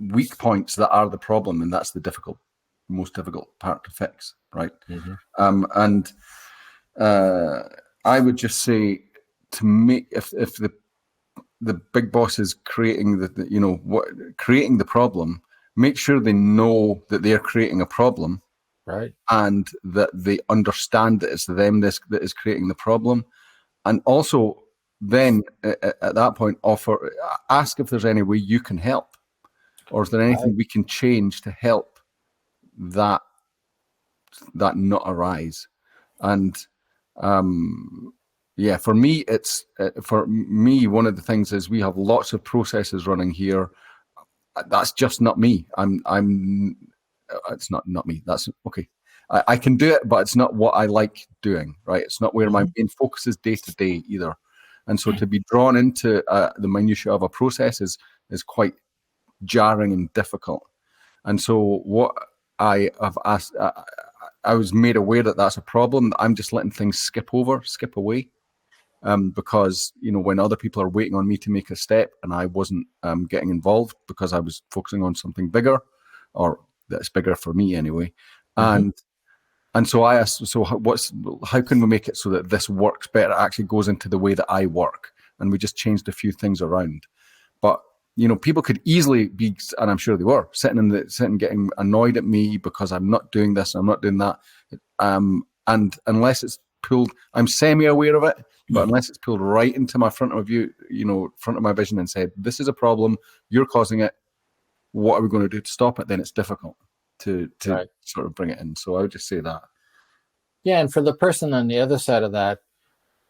weak points that are the problem, and that's the most difficult part to fix, right? Mm-hmm. I would just say, to me, if the big boss is creating creating the problem, make sure they know that they're creating a problem, right? And that they understand that it's them that is creating the problem. And also then at that point ask if there's any way you can help, or is there anything we can change to help that not arise. And yeah, for me, one of the things is we have lots of processes running here. That's just not me. It's not me. That's okay. I can do it, but it's not what I like doing, right? It's not where my main focus is day to day either. And so to be drawn into the minutiae of a process is quite jarring and difficult. And so what I have asked, I was made aware that that's a problem, that I'm just letting things skip away. Because, when other people are waiting on me to make a step and I wasn't getting involved because I was focusing on something bigger, or that's bigger for me anyway. Mm-hmm. And so I asked, so how can we make it so that this works better? It actually goes into the way that I work. And we just changed a few things around. But, people could easily be, and I'm sure they were, sitting getting annoyed at me because I'm not doing this, I'm not doing that. And unless it's pulled, I'm semi-aware of it, but unless it's pulled right into my front of my vision and said, this is a problem, you're causing it, what are we going to do to stop it? Then it's difficult to sort of bring it in. So I would just say that. Yeah. And for the person on the other side of that,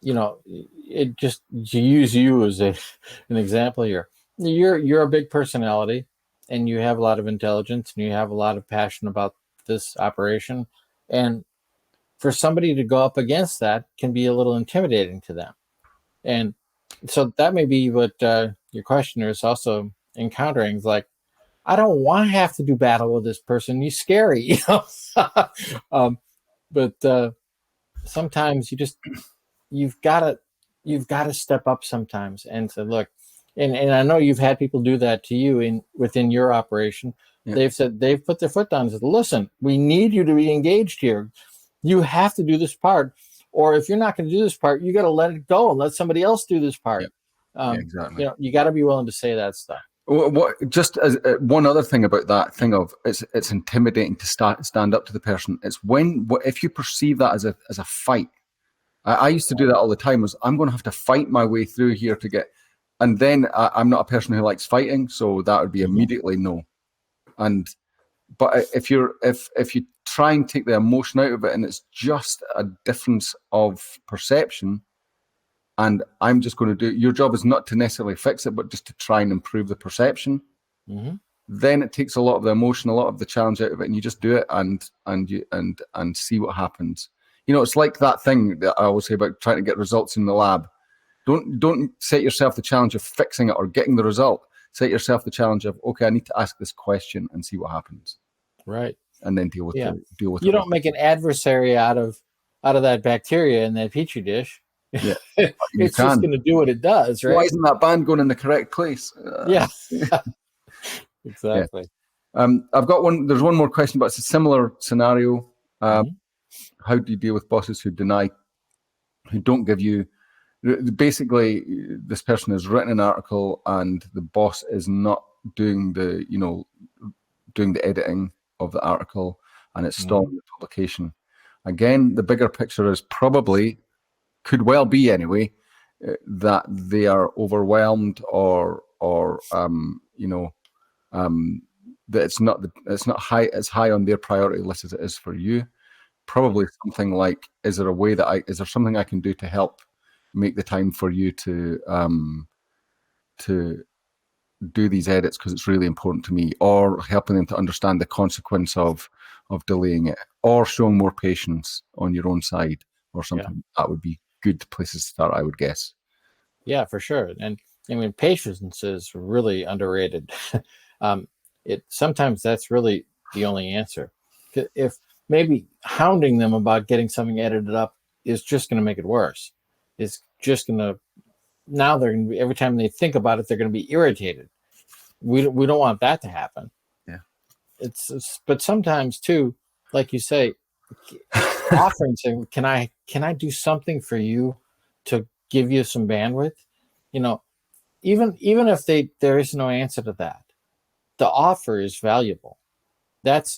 it just, to use you as an example here, you're a big personality and you have a lot of intelligence and you have a lot of passion about this operation. And for somebody to go up against that can be a little intimidating to them. And so that may be what your questioner is also encountering. It's like, I don't want to have to do battle with this person. He's scary, but sometimes you've got to step up sometimes and say, look, and I know you've had people do that to you within your operation. Yeah. They've put their foot down and said, listen, we need you to be engaged here. You have to do this part, or if you're not going to do this part, you got to let it go and let somebody else do this part. Yeah. Exactly. You got to be willing to say that stuff. Just as one other thing about that thing of it's intimidating to stand up to the person. It's if you perceive that as a fight. I used to do that all the time. I'm going to have to fight my way through here to get, and then I'm not a person who likes fighting, so that would be immediately no. And But if you try and take the emotion out of it, and it's just a difference of perception, and I'm just going to do, your job is not to necessarily fix it, but just to try and improve the perception. Mm-hmm. Then it takes a lot of the emotion, a lot of the challenge out of it, and you just do it and see what happens. It's like that thing that I always say about trying to get results in the lab. Don't set yourself the challenge of fixing it or getting the result. Set yourself the challenge of, okay, I need to ask this question and see what happens. Right. And then deal with Yeah. it. You don't make an adversary out of that bacteria in that petri dish. Yeah, It's just going to do what it does, right? Why isn't that band going in the correct place? Yeah. Exactly. Yeah. I've got one. There's one more question, but it's a similar scenario. How do you deal with bosses who don't give you? Basically, this person has written an article, and the boss is not doing the editing of the article, and it's stalling the publication. Again, the bigger picture is could well be anyway, that they are overwhelmed or that it's not high as high on their priority list as it is for you. Probably something like, is there something I can do to help make the time for you to do these edits because it's really important to me, or helping them to understand the consequence of delaying it, or showing more patience on your own side, or something. That would be good places to start, I would guess. Yeah, for sure. And I mean, patience is really underrated. Sometimes that's really the only answer. If maybe hounding them about getting something edited up is just going to make it worse. It's just going to, now they're going to be, every time they think about it, they're going to be irritated. We don't want that to happen. Yeah. But sometimes too, like you say, offering saying, can I do something for you to give you some bandwidth? Even if there is no answer to that, the offer is valuable. That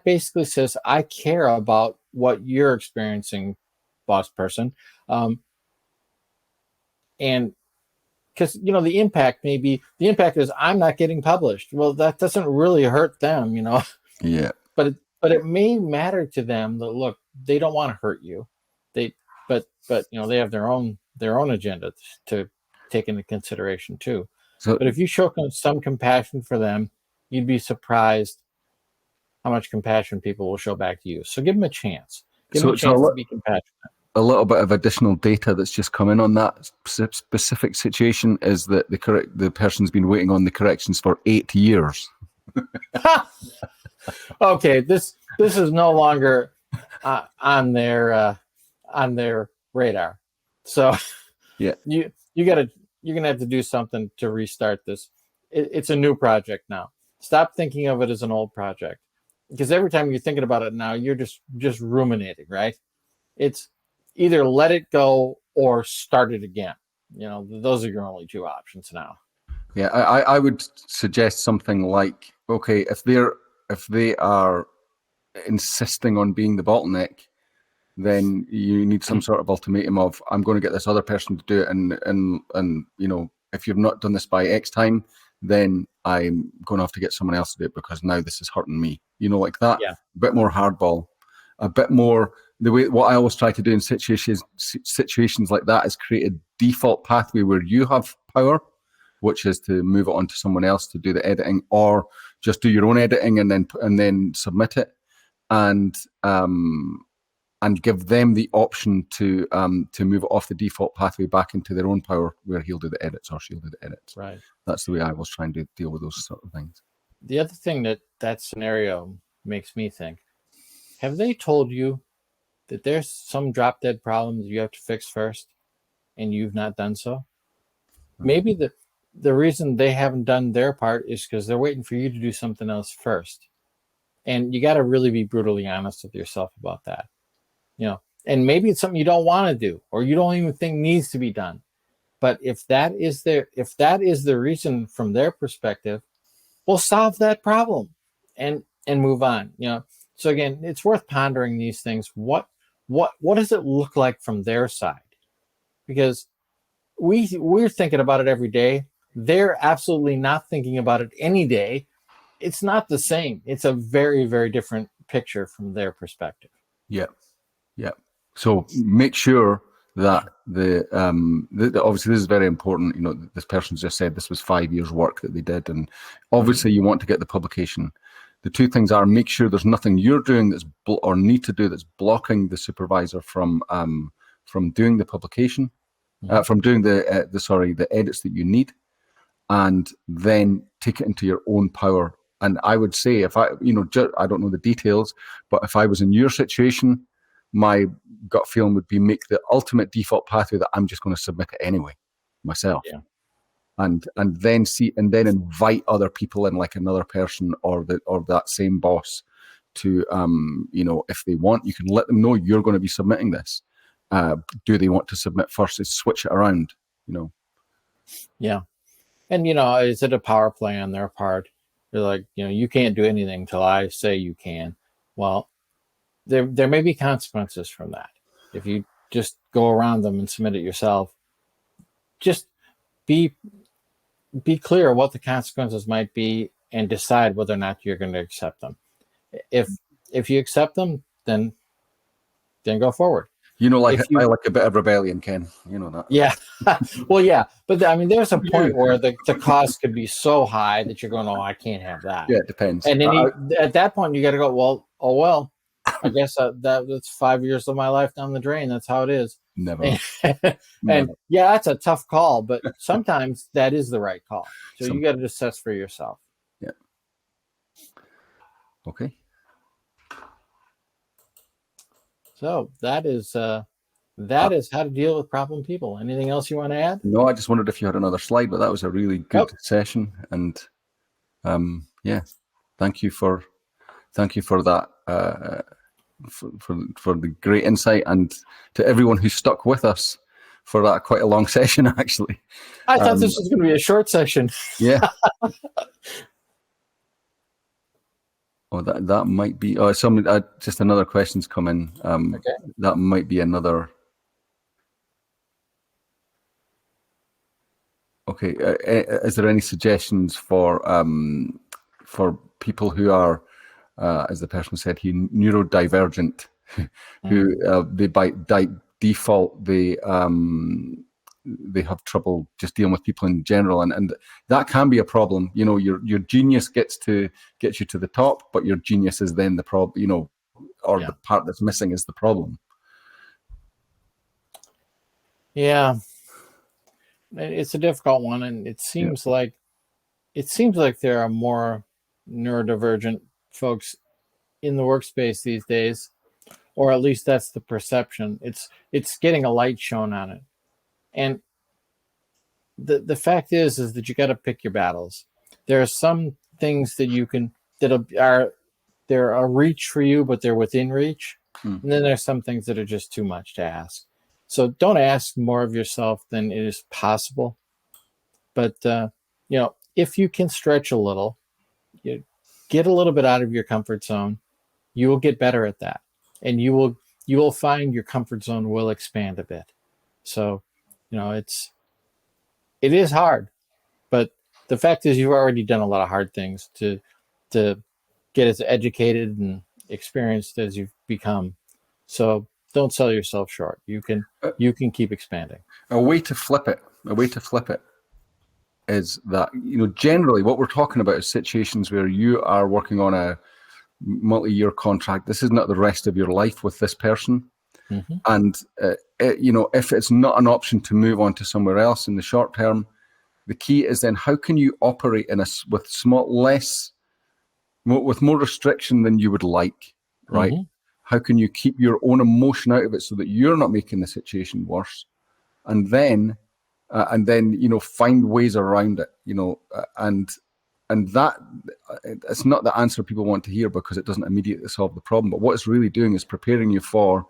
basically says, I care about what you're experiencing, boss person. And because the impact is I'm not getting published. Well, that doesn't really hurt them, Yeah. But it may matter to them that, look, they don't want to hurt you. But they have their own agenda to take into consideration too. But if you show some compassion for them, you'd be surprised how much compassion people will show back to you. So give them a chance. Give them a chance to be compassionate. A little bit of additional data that's just come in on that specific situation is that the person's been waiting on the corrections for 8 years. Okay, this is no longer on their radar. So yeah, you're gonna have to do something to restart this. It's a new project now. Stop thinking of it as an old project, because every time you're thinking about it now, you're just ruminating, right? It's either let it go or start it again. Those are your only two options now. Yeah, I would suggest something like, okay, if they are insisting on being the bottleneck, then you need some sort of ultimatum of, I'm going to get this other person to do it, and if you've not done this by X time, then I'm going to have to get someone else to do it because now this is hurting me. Like that. Yeah. A bit more hardball, a bit more what I always try to do in situations like that is create a default pathway where you have power, which is to move it on to someone else to do the editing, or just do your own editing and then submit it, and give them the option to move it off the default pathway back into their own power, where he'll do the edits or she'll do the edits. Right. That's the way I was trying to deal with those sort of things. The other thing that scenario makes me think: have they told you that there's some drop dead problems you have to fix first, and you've not done so? Maybe the reason they haven't done their part is because they're waiting for you to do something else first. And you got to really be brutally honest with yourself about that. And maybe it's something you don't want to do, or you don't even think needs to be done. But if that is the reason from their perspective, we'll solve that problem and move on. So again, it's worth pondering these things. What does it look like from their side? Because we're thinking about it every day. They're absolutely not thinking about it any day. it's not the same. It's a very, very different picture from their perspective. Yeah. Yeah. So make sure that obviously this is very important. You know, this person's just said this was 5 years work that they did, and obviously you want to get the publication. The two things are: make sure there's nothing you're doing that's or need to do that's blocking the supervisor from doing the publication, from doing the edits that you need, and then take it into your own power. And I would say, if I, I don't know the details, but if I was in your situation, my gut feeling would be make the ultimate default pathway that I'm just going to submit it anyway myself. Yeah. And then invite other people in, like another person or that same boss to, if they want, you can let them know you're going to be submitting this. Do they want to submit first? Is switch it around, Yeah. And, is it a power play on their part? They're like, you can't do anything till I say you can. Well, there may be consequences from that. If you just go around them and submit it yourself, just be clear what the consequences might be and decide whether or not you're going to accept them. If you accept them, then go forward. I like a bit of rebellion, Ken. You know that. Yeah. Well, yeah. But I mean, there's a point where the cost could be so high that you're going, oh, I can't have that. Yeah, it depends. And then at that point, you got to go, well, I guess that's 5 years of my life down the drain. That's how it is. Never. And yeah, that's a tough call, but sometimes that is the right call. So you got to assess for yourself. Yeah. Okay. So that is how to deal with problem people. Anything else you want to add? No, I just wondered if you had another slide, but that was a really good session. And thank you for that, for the great insight, and to everyone who stuck with us for that quite a long session, actually. I thought this was going to be a short session. Yeah. Oh, that might be. Oh, just another question's come in. Okay. That might be another. Okay. Is there any suggestions for people who are, as the person said, neurodivergent, who they by default they have trouble just dealing with people in general, and that can be a problem. Your genius gets you to the top, but your genius is then the problem. The part that's missing is the problem. Yeah, it's a difficult one, and it seems like there are more neurodivergent folks in the workspace these days, or at least that's the perception. It's getting a light shown on it. And the fact is that you got to pick your battles. There are some things that they're a reach for you, but they're within reach. And then there's some things that are just too much to ask. So don't ask more of yourself than it is possible. But if you can stretch a little, get a little bit out of your comfort zone, you will get better at that, and you will find your comfort zone will expand a bit. So it is hard, but the fact is you've already done a lot of hard things to get as educated and experienced as you've become. So don't sell yourself short. You can keep expanding. A way to flip it is that, generally what we're talking about is situations where you are working on a multi-year contract. This is not the rest of your life with this person. Mm-hmm. And, if it's not an option to move on to somewhere else in the short term, the key is then how can you operate with more restriction than you would like, right? Mm-hmm. How can you keep your own emotion out of it so that you're not making the situation worse? And then find ways around it, and that it's not the answer people want to hear because it doesn't immediately solve the problem. But what it's really doing is preparing you for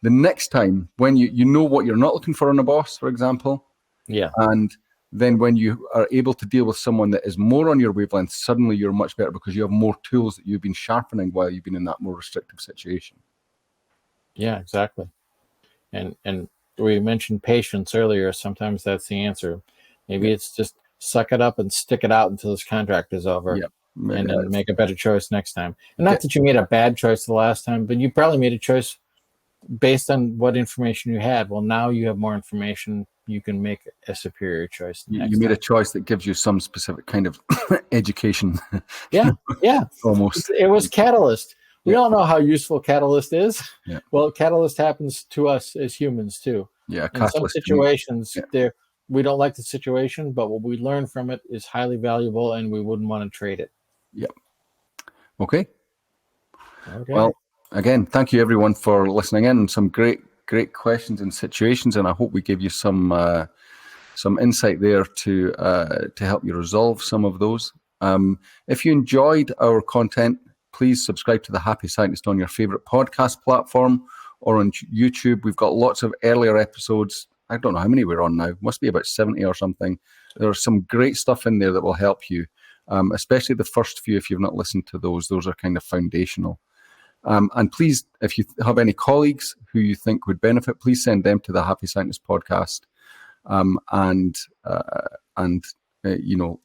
the next time when you know what you're not looking for in a boss, for example. Yeah. And then when you are able to deal with someone that is more on your wavelength, suddenly you're much better because you have more tools that you've been sharpening while you've been in that more restrictive situation. Yeah, exactly. And we mentioned patience earlier. Sometimes that's the answer. Maybe it's just suck it up and stick it out until this contract is over. Yeah. and then make a better choice next time. And not that you made a bad choice the last time, but you probably made a choice based on what information you had. Well, now you have more information. You can make a superior choice. You made a choice that gives you some specific kind of education. Yeah. Almost. It was Catalyst. We all know how useful Catalyst is. Yeah. Well, Catalyst happens to us as humans too. Yeah. In some situations, we don't like the situation, but what we learn from it is highly valuable, and we wouldn't want to trade it. Yep. Okay. Well, again, thank you everyone for listening in. Some great questions and situations, and I hope we gave you some insight there to help you resolve some of those. If you enjoyed our content, please subscribe to The Happy Scientist on your favorite podcast platform or on YouTube. We've got lots of earlier episodes. I don't know how many we're on now. Must be about 70 or something. There's some great stuff in there that will help you, especially the first few. If you've not listened to those are kind of foundational. And please, if you have any colleagues who you think would benefit, please send them to the Happy Scientist podcast, and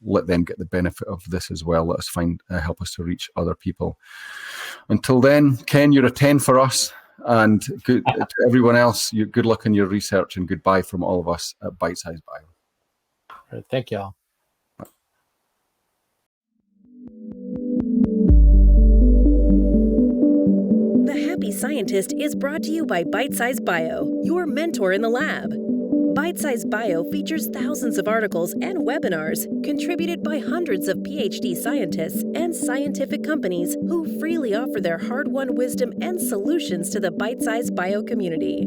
let them get the benefit of this as well. Let us help us to reach other people. Until then, Ken, you're a 10 for us, and good to everyone else. Good luck in your research, and goodbye from all of us at Bitesize Bio. All right, thank you all. The Happy Scientist is brought to you by Bitesize Bio, your mentor in the lab. Bitesize Bio features thousands of articles and webinars contributed by hundreds of PhD scientists and scientific companies who freely offer their hard-won wisdom and solutions to the Bitesize Bio community.